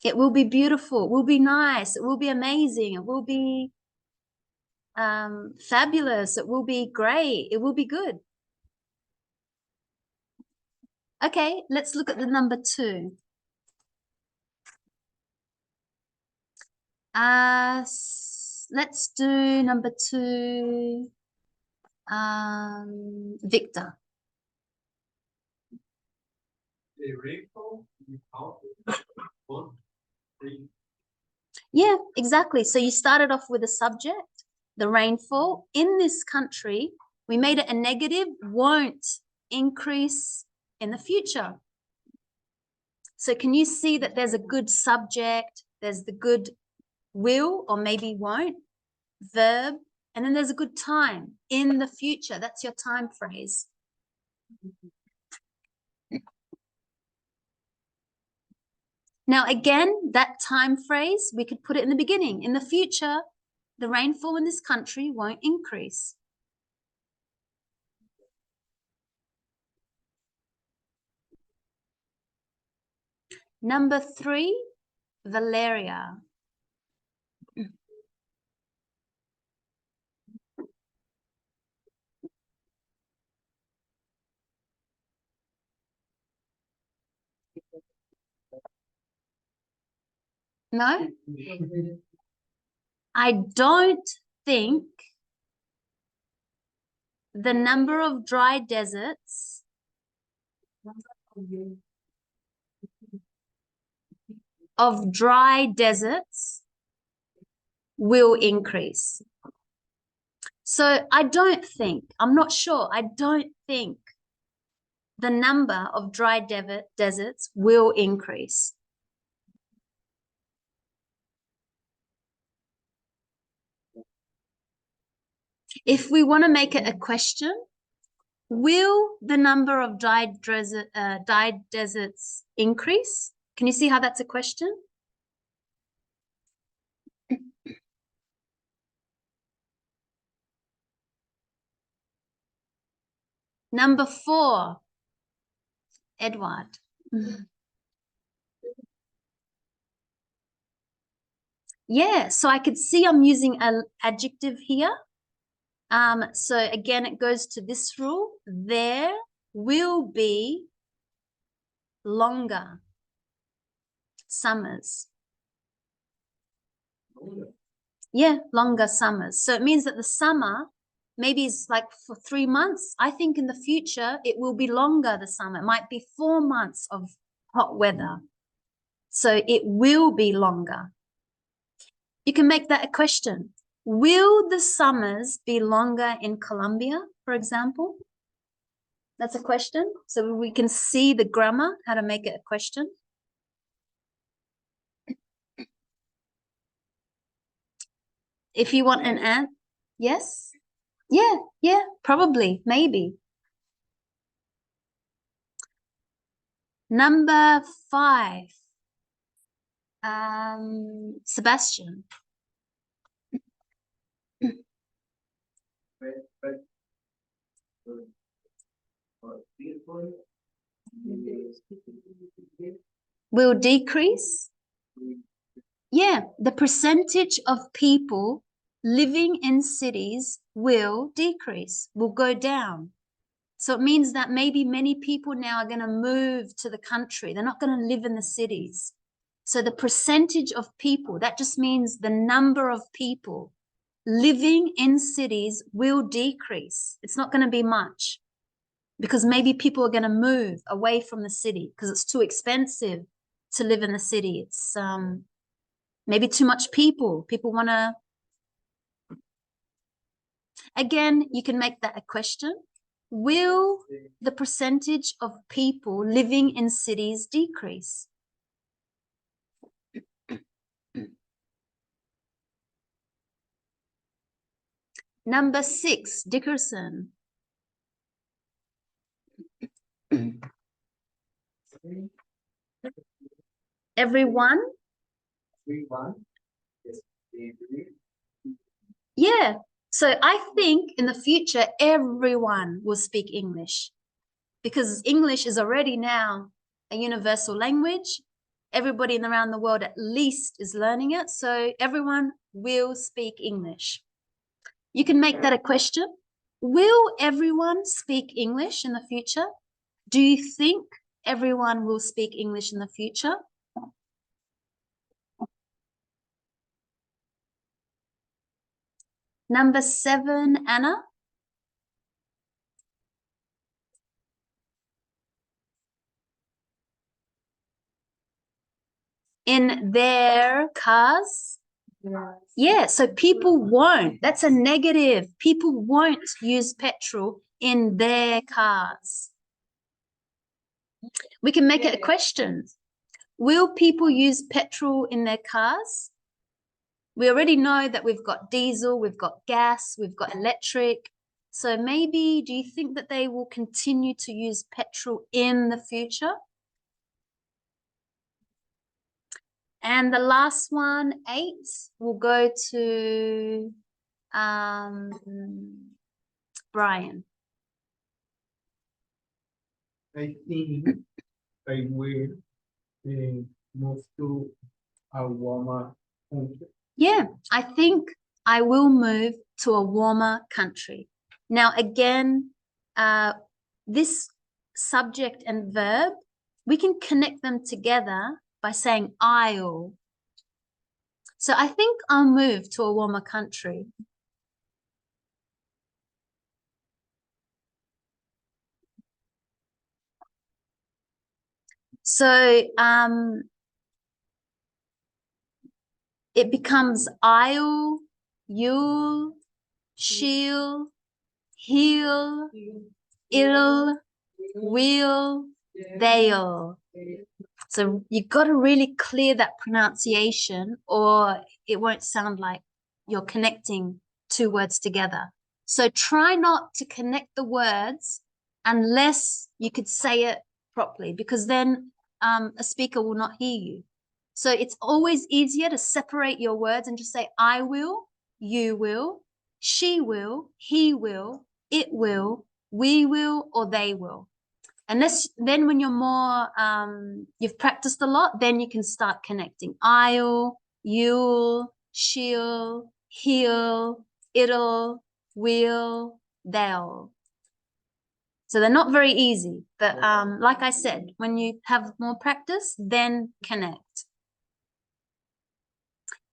It will be beautiful, it will be nice, it will be amazing, it will be fabulous, it will be great, it will be good. Okay, let's look at the number 2. Let's do number 2, Victor. Yeah, exactly. So you started off with a subject, the rainfall. In this country, we made it a negative, won't increase in the future. So can you see that there's a good subject, there's the good will or maybe won't, verb, and then there's a good time, in the future. That's your time phrase. Now, again, that time phrase, we could put it in the beginning. In the future, the rainfall in this country won't increase. Number 3, Valeria. No? I don't think the number of dry deserts will increase. So I don't think, I'm not sure, I don't think the number of dry deserts will increase. If we want to make it a question, will the number of dry deserts increase? Can you see how that's a question? Number 4, Edward. Yeah, so I could see I'm using an adjective here. So again, it goes to this rule. There will be longer summers. Yeah, longer summers. So it means that the summer maybe is like for 3 months. I think in the future, it will be longer, the summer. It might be 4 months of hot weather. So it will be longer. You can make that a question. Will the summers be longer in Colombia, for example? That's a question. So we can see the grammar, how to make it a question. If you want an answer, yes? Yeah, probably, maybe. Number 5, Sebastian. Will decrease? Yeah, the percentage of people living in cities will decrease, will go down. So it means that maybe many people now are going to move to the country. They're not going to live in the cities. So the percentage of people, that just means the number of people living in cities will decrease. It's not going to be much because maybe people are going to move away from the city because it's too expensive to live in the city. It's maybe too much people. People want to... Again, you can make that a question. Will the percentage of people living in cities decrease? Number 6, Dickerson. Everyone? Yeah. So I think in the future, everyone will speak English because English is already now a universal language. Everybody around the world at least is learning it. So everyone will speak English. You can make that a question. Will everyone speak English in the future? Do you think everyone will speak English in the future? Number 7, Anna. In their cars? Yeah, so people won't. That's a negative. People won't use petrol in their cars. We can make it a question. Will people use petrol in their cars? We already know that we've got diesel, we've got gas, we've got electric. So maybe, do you think that they will continue to use petrol in the future? And the last one, 8, will go to Brian. I think I will move to a warmer country. Yeah, I think I will move to a warmer country. Now, again, this subject and verb, we can connect them together by saying I'll. So I think I'll move to a warmer country. So it becomes I'll, you'll, she'll, he'll, it'll, we'll, they'll. So you've got to really clear that pronunciation or it won't sound like you're connecting two words together. So try not to connect the words unless you could say it properly, because then a speaker will not hear you. So it's always easier to separate your words and just say, I will, you will, she will, he will, it will, we will, or they will. Unless then when you're more, you've practiced a lot, then you can start connecting. I'll, you'll, she'll, he'll, it'll, will, they'll. So they're not very easy, but like I said, when you have more practice, then connect.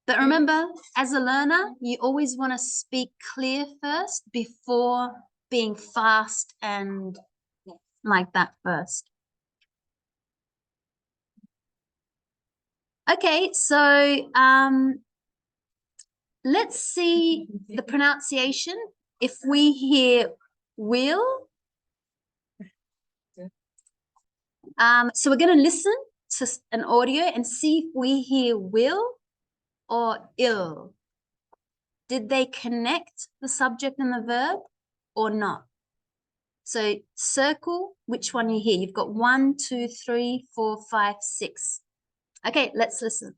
But remember, as a learner, you always want to speak clear first before being fast and like that first. Okay, so let's see the pronunciation. If we hear will, so we're going to listen to an audio and see if we hear will or ill. Did they connect the subject and the verb or not? So circle which one you hear. You've got 1, 2, 3, 4, 5, 6. Okay, let's listen.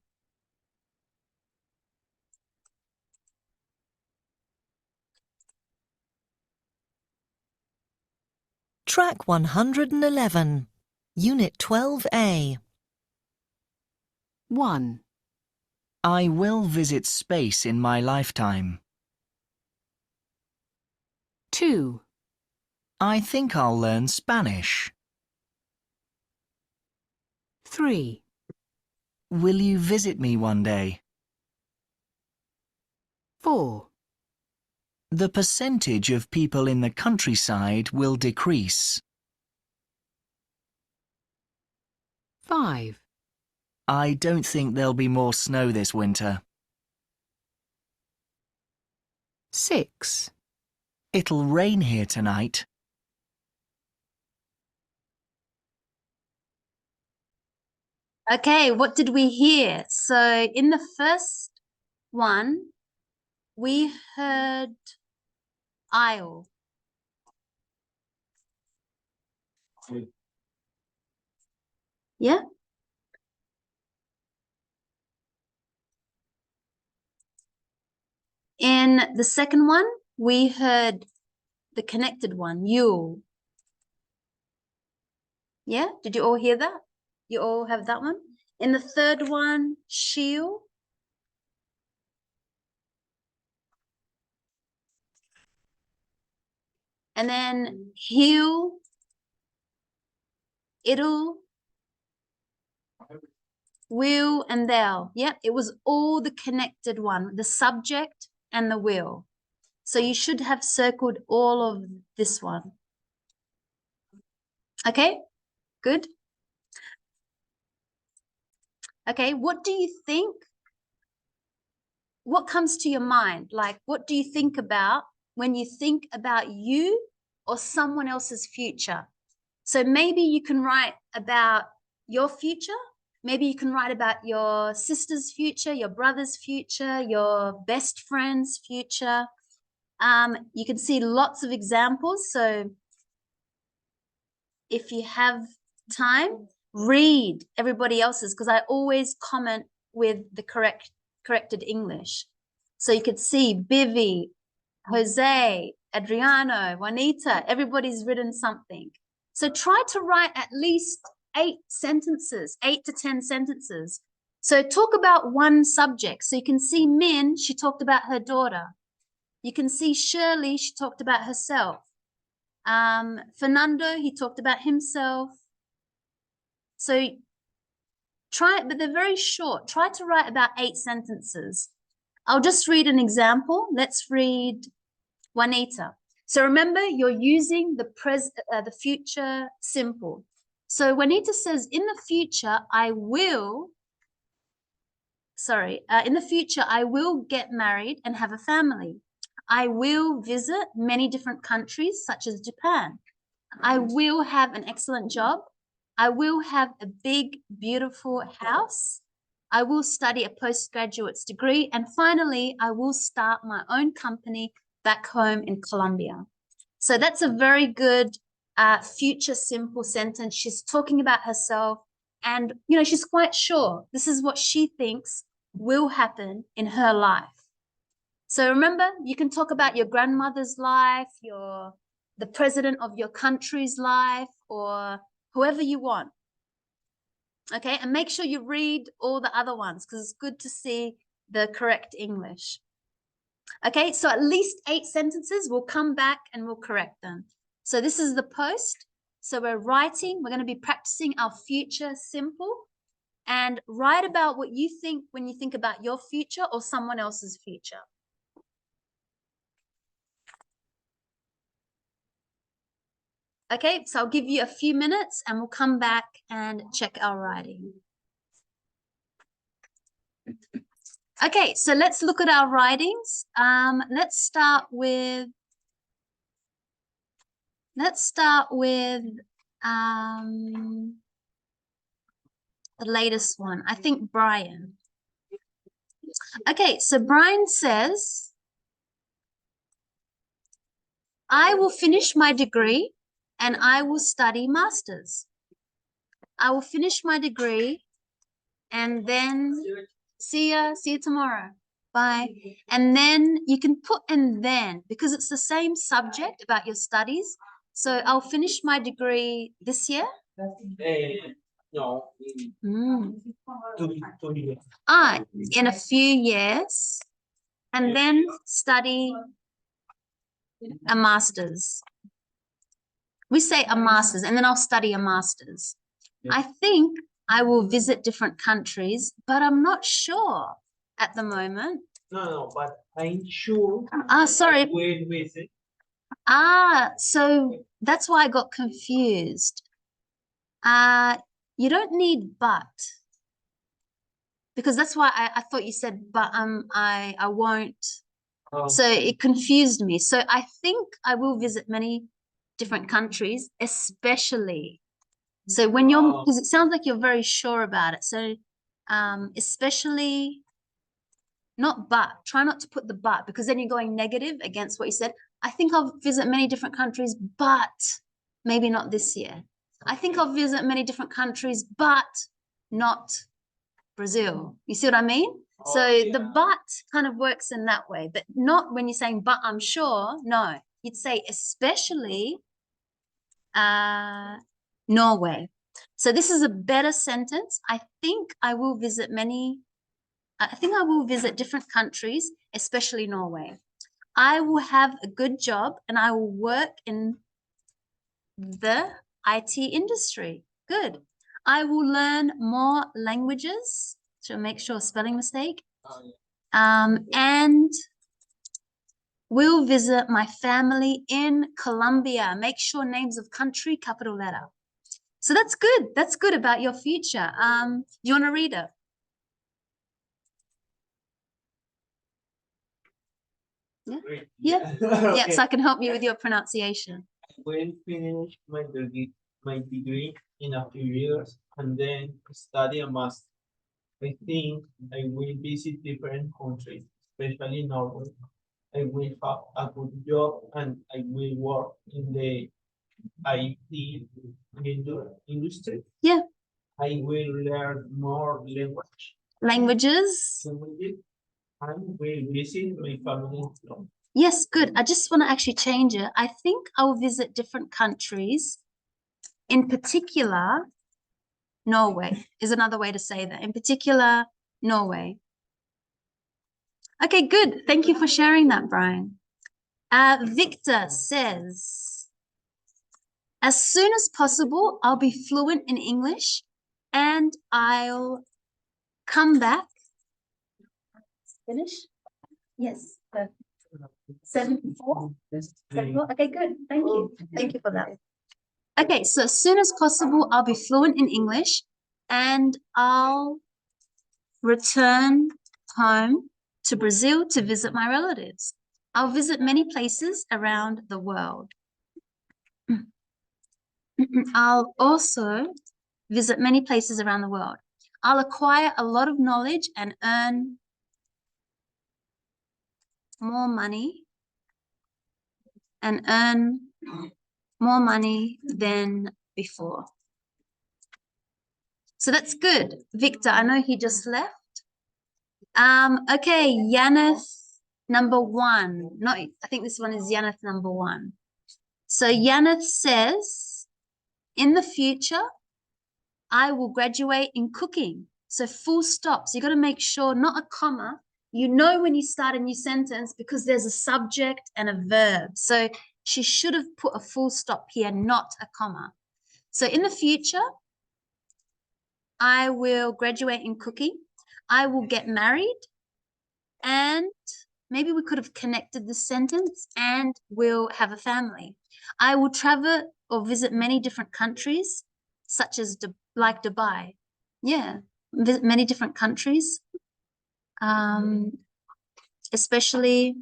Track 111, Unit 12A. 1. I will visit space in my lifetime. 2. I think I'll learn Spanish. 3. Will you visit me one day? 4. The percentage of people in the countryside will decrease. 5. I don't think there'll be more snow this winter. 6. It'll rain here tonight. Okay, what did we hear? So in the first one, we heard I'll. Yeah? In the second one, we heard the connected one, you'll. Yeah? Did you all hear that? You all have that one? In the third one, she'll. And then he'll, it'll, will, and they'll. Yep, it was all the connected one, the subject and the will. So you should have circled all of this one. Okay, good. Okay, what do you think? What comes to your mind? Like, what do you think about when you think about you or someone else's future? So maybe you can write about your future. Maybe you can write about your sister's future, your brother's future, your best friend's future. You can see lots of examples. So if you have time, read everybody else's, because I always comment with the corrected English. So you could see Bivi, Jose, Adriano, Juanita, everybody's written something. So try to write at least 8 sentences, 8 to 10 sentences. So talk about one subject. So you can see Min, she talked about her daughter. You can see Shirley, she talked about herself. Fernando, he talked about himself. So but they're very short. Try to write about 8 sentences. I'll just read an example. Let's read Juanita. So remember, you're using the future simple. So Juanita says, in the future, in the future, I will get married and have a family. I will visit many different countries, such as Japan. I will have an excellent job. I will have a big, beautiful house. I will study a postgraduate degree. And finally, I will start my own company back home in Colombia. So that's a very good future simple sentence. She's talking about herself and, you know, she's quite sure this is what she thinks will happen in her life. So remember, you can talk about your grandmother's life, the president of your country's life, or whoever you want. Okay, and make sure you read all the other ones because it's good to see the correct English. Okay, so at least 8 sentences. We'll come back and we'll correct them. So this is the post. So we're going to be practicing our future simple, and write about what you think when you think about your future or someone else's future. Okay, so I'll give you a few minutes and we'll come back and check our writing. Okay, so let's look at our writings. Let's start with the latest one. I think Brian. Okay, so Brian says, I will finish my degree and I will study masters. I will finish my degree and then see you tomorrow. Bye. And then you can put and then because it's the same subject about your studies. So I'll finish my degree this year. No. 2 years. In a few years, and then study a master's. We say a master's, and then I'll study a master's. Yeah. I think I will visit different countries, but I'm not sure at the moment. No, but I'm sure. Sorry. I will visit. So that's why I got confused. You don't need but, because that's why I thought you said but I won't. So it confused me. So I think I will visit many different countries, especially. So when because it sounds like you're very sure about it. So especially, not but, try not to put the but, because then you're going negative against what you said. I think I'll visit many different countries, but maybe not this year. I think I'll visit many different countries, but not Brazil. You see what I mean? So the but kind of works in that way, but not when you're saying, but I'm sure. No, you'd say especially Norway. So this is a better sentence. I think I will visit different countries, especially Norway. I will have a good job and I will work in the IT industry. Good. I will learn more languages. So make sure spelling mistake. And will visit my family in Colombia. Make sure names of country, capital letter. So that's good. That's good about your future. Do you want to read it? Yeah. Okay. Yeah, so I can help you with your pronunciation. I will finish my degree in a few years and then study a master. I think I will visit different countries, especially Norway. I will have a good job and I will work in the IT industry. Yeah. I will learn more Languages. and will visit my family. Yes, good. I just want to actually change it. I think I will visit different countries. In particular, Norway is another way to say that. In particular, Norway. Okay, good. Thank you for sharing that, Brian. Victor says, as soon as possible, I'll be fluent in English and I'll come back. Finish? Yes. 74? 74? Okay, good. Thank you. Thank you for that. Okay, so as soon as possible, I'll be fluent in English and I'll return home to Brazil to visit my relatives. I'll visit many places around the world. I'll also visit many places around the world. I'll acquire a lot of knowledge and earn more money than before. So that's good. Victor, I know he just left. Okay, Yaneth number 1. No, I think this one is Yaneth number 1. So Yaneth says, in the future, I will graduate in cooking. So full stop. So you got to make sure, not a comma. You know when you start a new sentence because there's a subject and a verb. So she should have put a full stop here, not a comma. So in the future, I will graduate in cooking. I will get married. And maybe we could have connected the sentence and will have a family. I will travel or visit many different countries, such as like Dubai. Yeah, visit many different countries, especially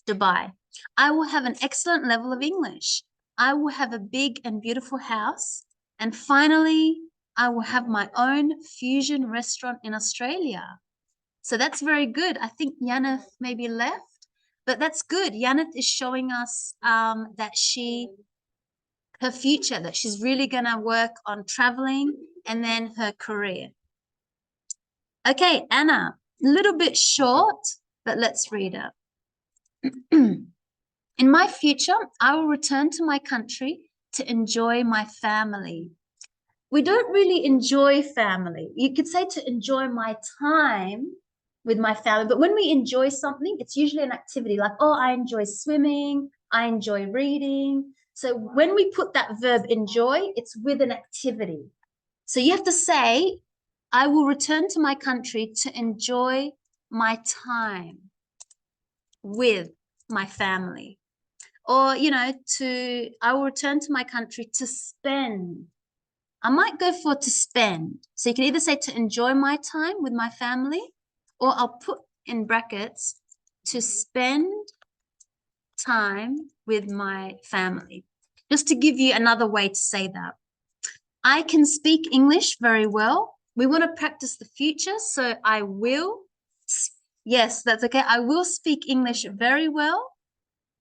Dubai. I will have an excellent level of English. I will have a big and beautiful house. And finally, I will have my own fusion restaurant in Australia. So that's very good. I think Yaneth maybe left, but that's good. Yaneth is showing us that her future, that she's really going to work on traveling and then her career. Okay, Anna, a little bit short, but let's read it. In my future, I will return to my country to enjoy my family. We don't really enjoy family. You could say to enjoy my time with my family, but when we enjoy something, it's usually an activity like, oh, I enjoy swimming, I enjoy reading. So when we put that verb enjoy, it's with an activity. So you have to say, I will return to my country to enjoy my time with my family. Or, you know, I will return to my country to spend. I might go for to spend. So you can either say to enjoy my time with my family, or I'll put in brackets to spend time with my family. Just to give you another way to say that. I can speak English very well. We want to practice the future, so I will. Yes, that's okay. I will speak English very well.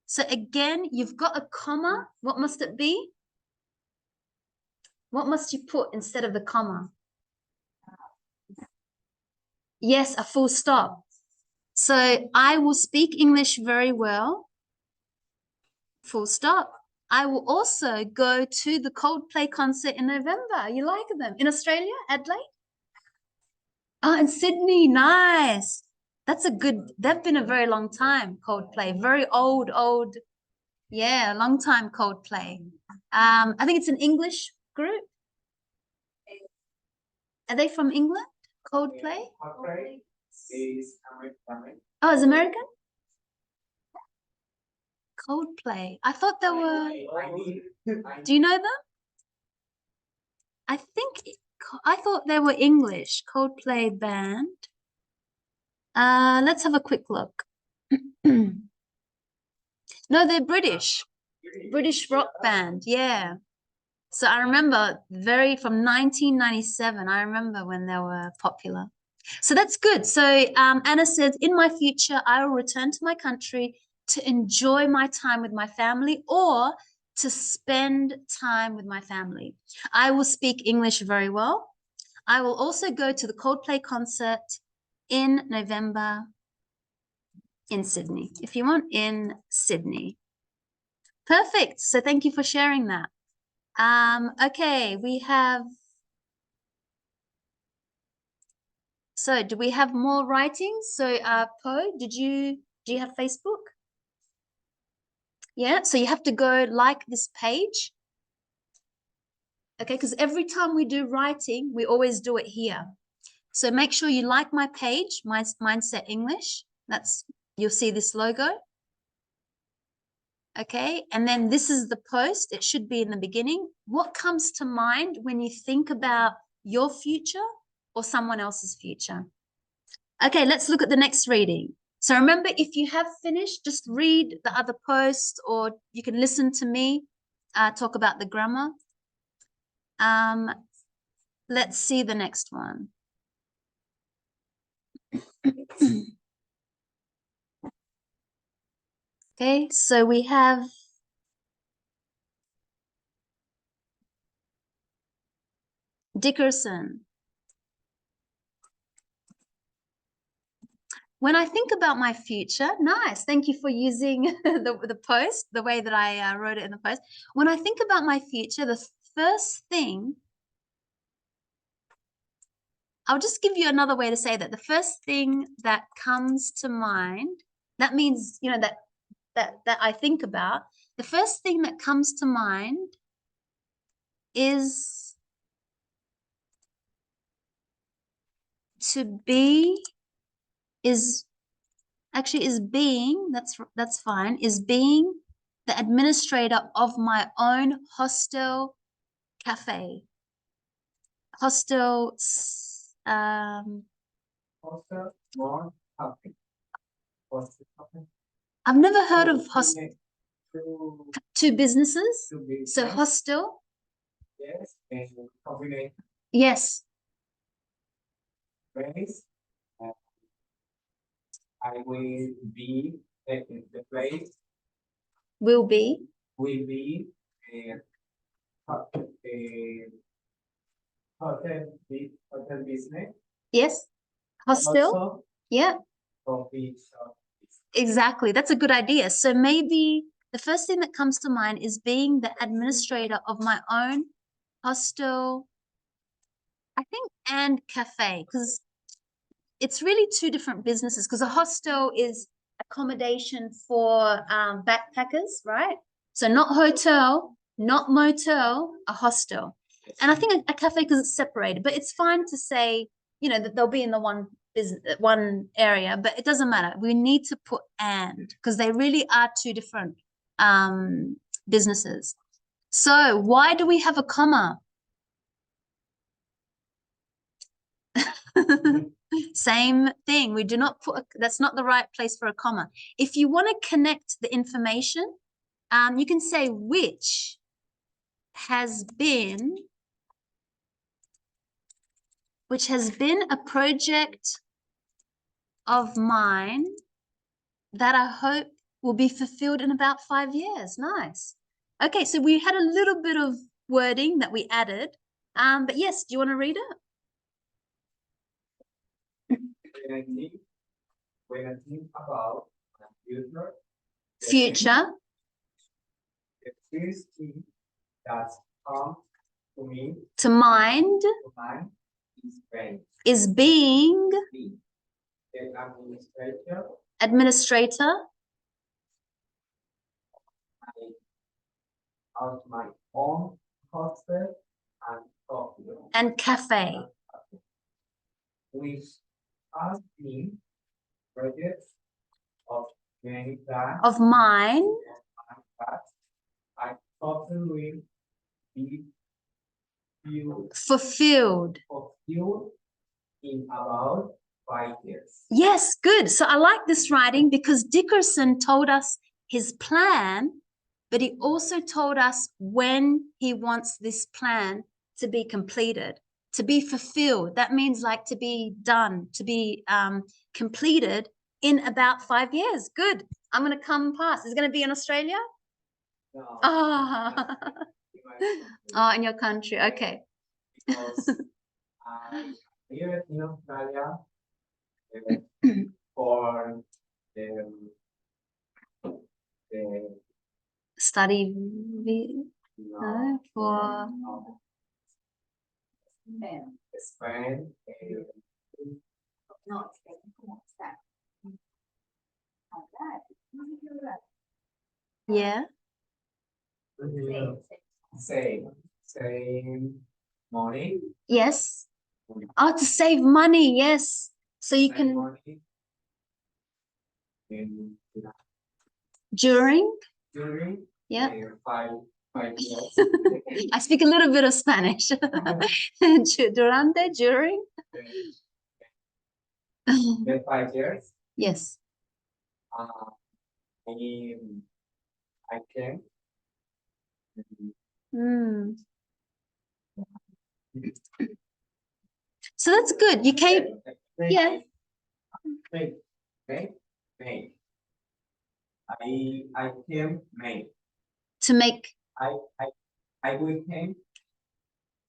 So again, you've got a comma. What must it be? What must you put instead of the comma? Yes, a full stop. So I will speak English very well. Full stop. I will also go to the Coldplay concert in November. You like them? In Australia, Adelaide? Oh, in Sydney. Nice. That's a good, they've been a very long time, Coldplay. Very old. Yeah, long time Coldplay. I think it's an English group. Are they from England? Coldplay? Oh, it's American? Coldplay. I thought they were. Do you know them? I thought they were English. Coldplay band. Let's have a quick look. No, they're British. British rock band. Yeah. So I remember from 1997. I remember when they were popular. So that's good. So Anna says, in my future, I will return to my country to enjoy my time with my family or to spend time with my family. I will speak English very well. I will also go to the Coldplay concert in November in Sydney. If you want, in Sydney. Perfect. So thank you for sharing that. Okay, we have. So do we have more writing? So Po, do you have Facebook? Yeah, so you have to go like this page. Okay, because every time we do writing, we always do it here. So make sure you like my page, my Mindset English. You'll see this logo. Okay, and then this is the post. It should be in the beginning. What comes to mind when you think about your future or someone else's future? Okay, let's look at the next reading. So remember, if you have finished, just read the other post, or you can listen to me talk about the grammar. Let's see the next one. Okay, so we have Dickerson. When I think about my future, nice. Thank you for using the post, the way that I wrote it in the post. When I think about my future, the first thing, I'll just give you another way to say that. The first thing that comes to mind, that means, you know, that I think about, the first thing that comes to mind is being, that's fine, is being the administrator of my own hostel cafe. Hostel, Hostel or cafe. Hostel cafe. I've never heard of two businesses. To be So hostel, yes, and combination yes. place. I will be the place Will be, will be hotel business. yes. Hostel, Also, yeah, coffee shop. exactly. That's a good idea. So maybe the first thing that comes to mind is being the administrator of my own hostel, I think, and cafe, because it's really two different businesses, because a hostel is accommodation for backpackers, right? So not hotel, not motel, a hostel. And I think a cafe, because it's separated, but it's fine to say, you know, that they'll be in the one area, but it doesn't matter. We need to put and, because they really are two different businesses. So why do we have a comma? Same thing. We do not put, that's not the right place for a comma. If you want to connect the information, you can say which has been a project of mine that I hope will be fulfilled in about 5 years. Nice. Okay, so we had a little bit of wording that we added. But yes, do you want to read it? When I think about my Future. the first thing that comes to me To mind is brain. is being The administrator administrator of my own hostel and coffee, and cafe. which has been projects of many plans Of mine that I totally will be fulfilled. fulfilled in about 5 years. Yes, good. So I like this writing because Dickerson told us his plan, but he also told us when he wants this plan to be completed, to be fulfilled. That means like to be done, to be completed in about 5 years. Good. I'm going to come past. Is it going to be in Australia? No, Oh, oh, in your country. Okay. because I live in Australia for the Study no, for Spain yeah. say Same morning. Yes. Oh, to save money, yes. So you can Morning. And during, during. yeah. 5 years. I speak a little bit of Spanish. Durante, during. The 5 years. Yes. I can. Mm. So that's good. You came, yeah. Make. I can make. To make, I will can.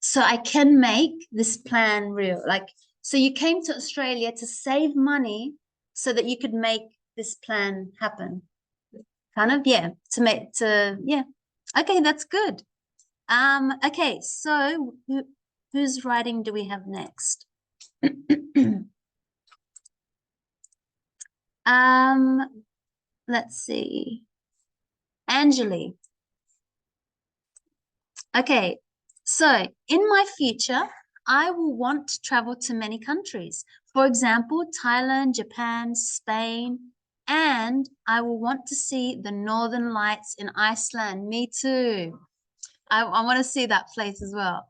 so I can make this plan real. Like, so you came to Australia to save money so that you could make this plan happen. Kind of, yeah. Yeah. Okay, that's good. Okay, so whose writing do we have next? Let's see. Angeli. Okay, so in my future, I will want to travel to many countries. For example, Thailand, Japan, Spain, and I will want to see the Northern Lights in Iceland. Me too. I want to see that place as well.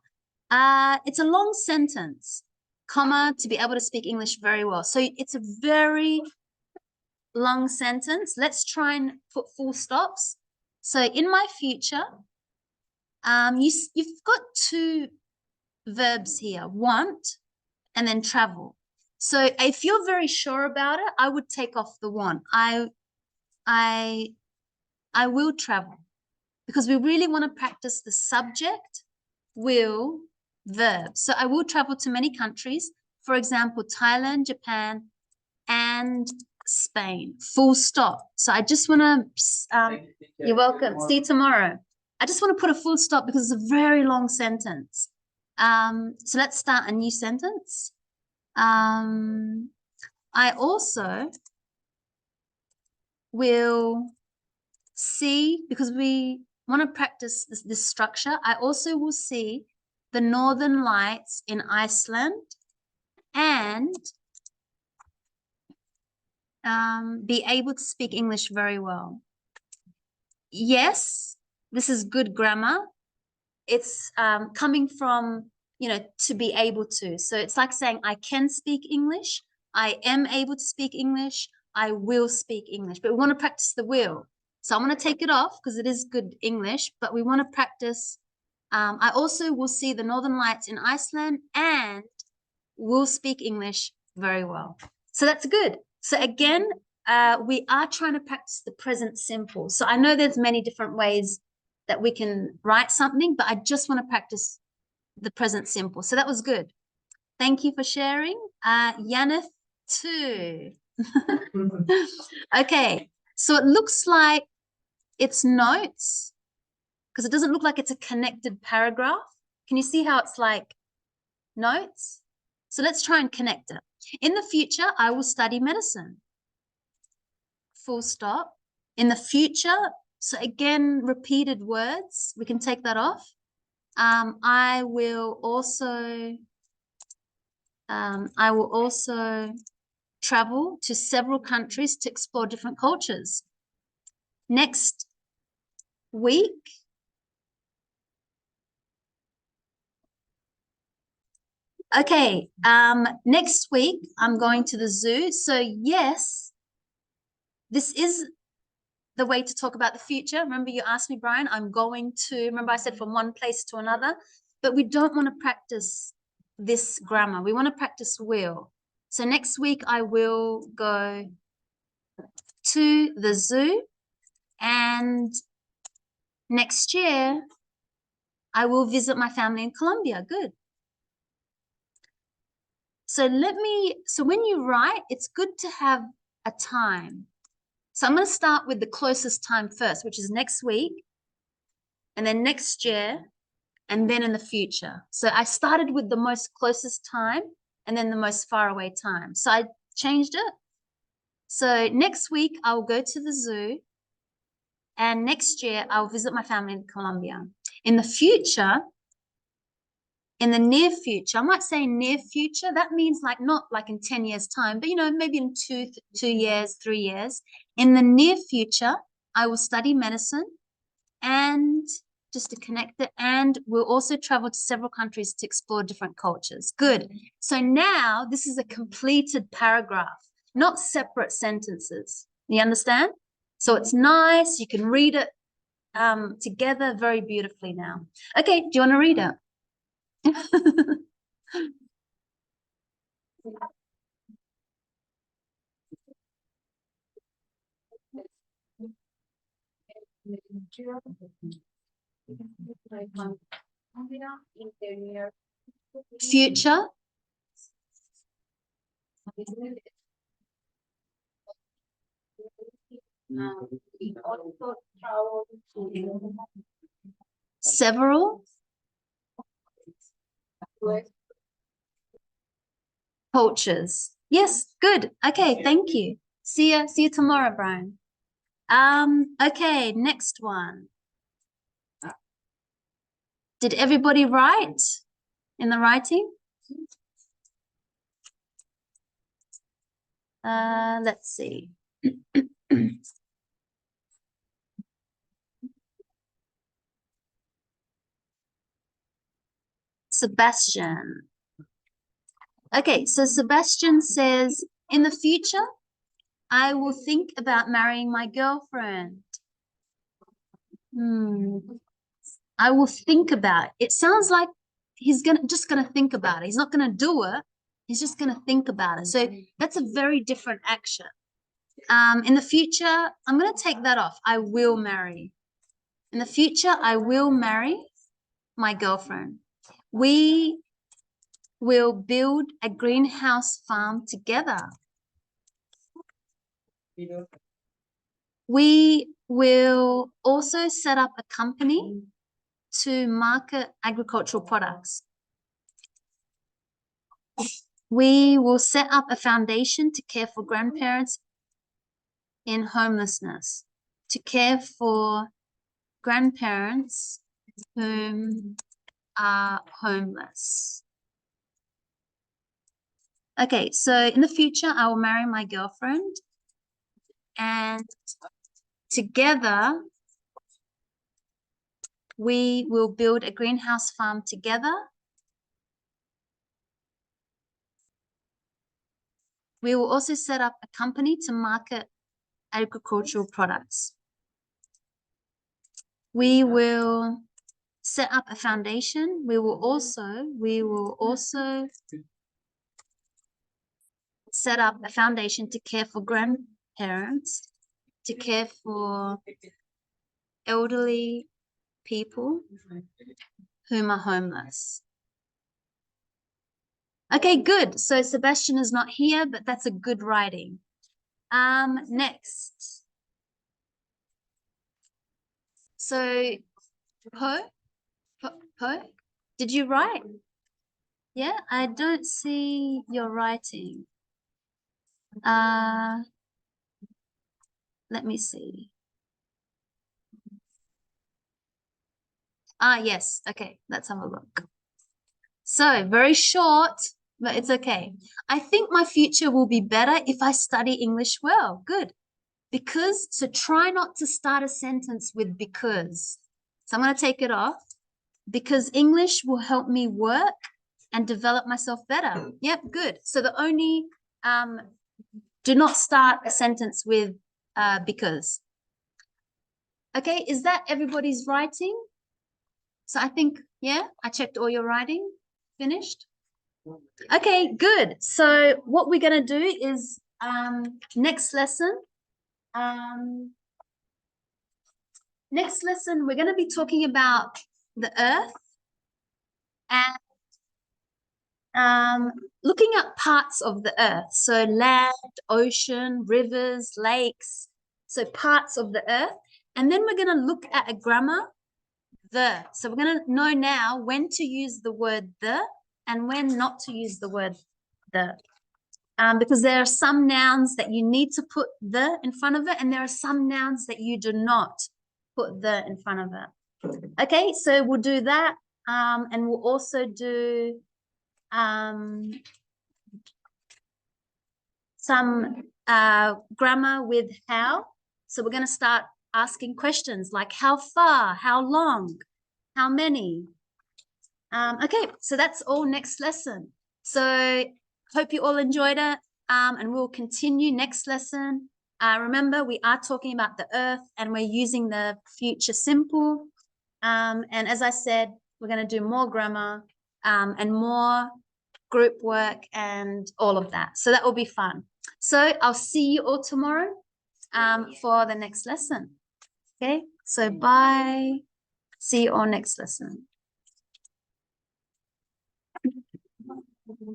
It's a long sentence, comma, to be able to speak English very well. So it's a very long sentence. Let's try and put full stops. So in my future, you've got two verbs here, want and then travel. So if you're very sure about it, I would take off the want. I will travel, because we really want to practice the subject, will, verb. So I will travel to many countries, for example, Thailand, Japan, and Spain, full stop. So I just want to, you're welcome. See you tomorrow. I just want to put a full stop because it's a very long sentence. So let's start a new sentence. I also will see, because we want to practice this structure, I also will see the Northern Lights in Iceland and be able to speak English very well. Yes, this is good grammar. It's coming from, to be able to. So it's like saying I can speak English, I am able to speak English, I will speak English, but we want to practice the will. So I'm going to take it off because it is good English, but we want to practice. I also will see the Northern Lights in Iceland and will speak English very well. So that's good. So again, we are trying to practice the present simple. So I know there's many different ways that we can write something, but I just want to practice the present simple. So that was good. Thank you for sharing. Yaneth too. Okay, so it looks like it's notes, because it doesn't look like it's a connected paragraph. Can you see how it's like notes? So let's try and connect it. In the future, I will study medicine. Full stop. In the future, so again, repeated words, we can take that off. I will also travel to several countries to explore different cultures. Next week, okay, next week I'm going to the zoo. So yes, this is the way to talk about the future. Remember you asked me, Brian, I'm going to, remember I said from one place to another, but we don't want to practice this grammar. We want to practice will. So next week I will go to the zoo, and next year I will visit my family in Colombia. Good. So when you write, it's good to have a time. So I'm going to start with the closest time first, which is next week, and then next year, and then in the future. So I started with the most closest time and then the most far away time. So I changed it. So next week I'll go to the zoo, and next year I'll visit my family in Colombia. In the future, in the near future, I might say near future, that means like not like in 10 years time, but maybe in 2 years, 3 years. In the near future, I will study medicine, and just to connect it, and we'll also travel to several countries to explore different cultures. Good. So now this is a completed paragraph, not separate sentences. You understand? So it's nice. You can read it together very beautifully now. Okay, do you want to read it? Future. Several. Cultures. Yes, good. Okay, thank you. See you tomorrow, Brian. Okay, next one. Did everybody write in the writing? Let's see. Sebastian. Okay, so Sebastian says, in the future, I will think about marrying my girlfriend. I will think about it. It sounds like he's just gonna think about it. He's not gonna do it. He's just gonna think about it. So that's a very different action. In the future, I'm gonna take that off. I will marry. In the future, I will marry my girlfriend. We will build a greenhouse farm together. We will also set up a company to market agricultural products. We will set up a foundation to care for grandparents in homelessness, to care for grandparents whom are homeless. Okay, so in the future, I will marry my girlfriend, and together we will build a greenhouse farm together. We will also set up a company to market agricultural products. We will set up a foundation. We will also set up a foundation to care for grandparents, to care for elderly people whom are homeless. Okay, good. So Sebastian is not here, but that's a good writing. Next. So, Po, did you write? Yeah, I don't see your writing. Let me see. Yes. Okay, let's have a look. So, very short, but it's okay. I think my future will be better if I study English well. Good. Because, so try not to start a sentence with because. So I'm going to take it off. Because English will help me work and develop myself better. Yep, good. So the only, do not start a sentence with because. Okay, is that everybody's writing? So I think, yeah, I checked all your writing. Finished? Okay, good. So what we're going to do is next lesson, we're going to be talking about the earth and looking at parts of the earth. So land, ocean, rivers, lakes, so parts of the earth. And then we're going to look at a grammar, the. So we're going to know now when to use the word the and when not to use the word the. Because there are some nouns that you need to put the in front of it, and there are some nouns that you do not put the in front of it. Okay, so we'll do that and we'll also do some grammar with how. So we're going to start asking questions like how far, how long, how many. Okay, so that's all next lesson. So hope you all enjoyed it, and we'll continue next lesson. Remember, we are talking about the earth and we're using the future simple. And as I said, we're going to do more grammar and more group work and all of that. So that will be fun. So I'll see you all tomorrow for the next lesson. Okay, so bye. See you all next lesson.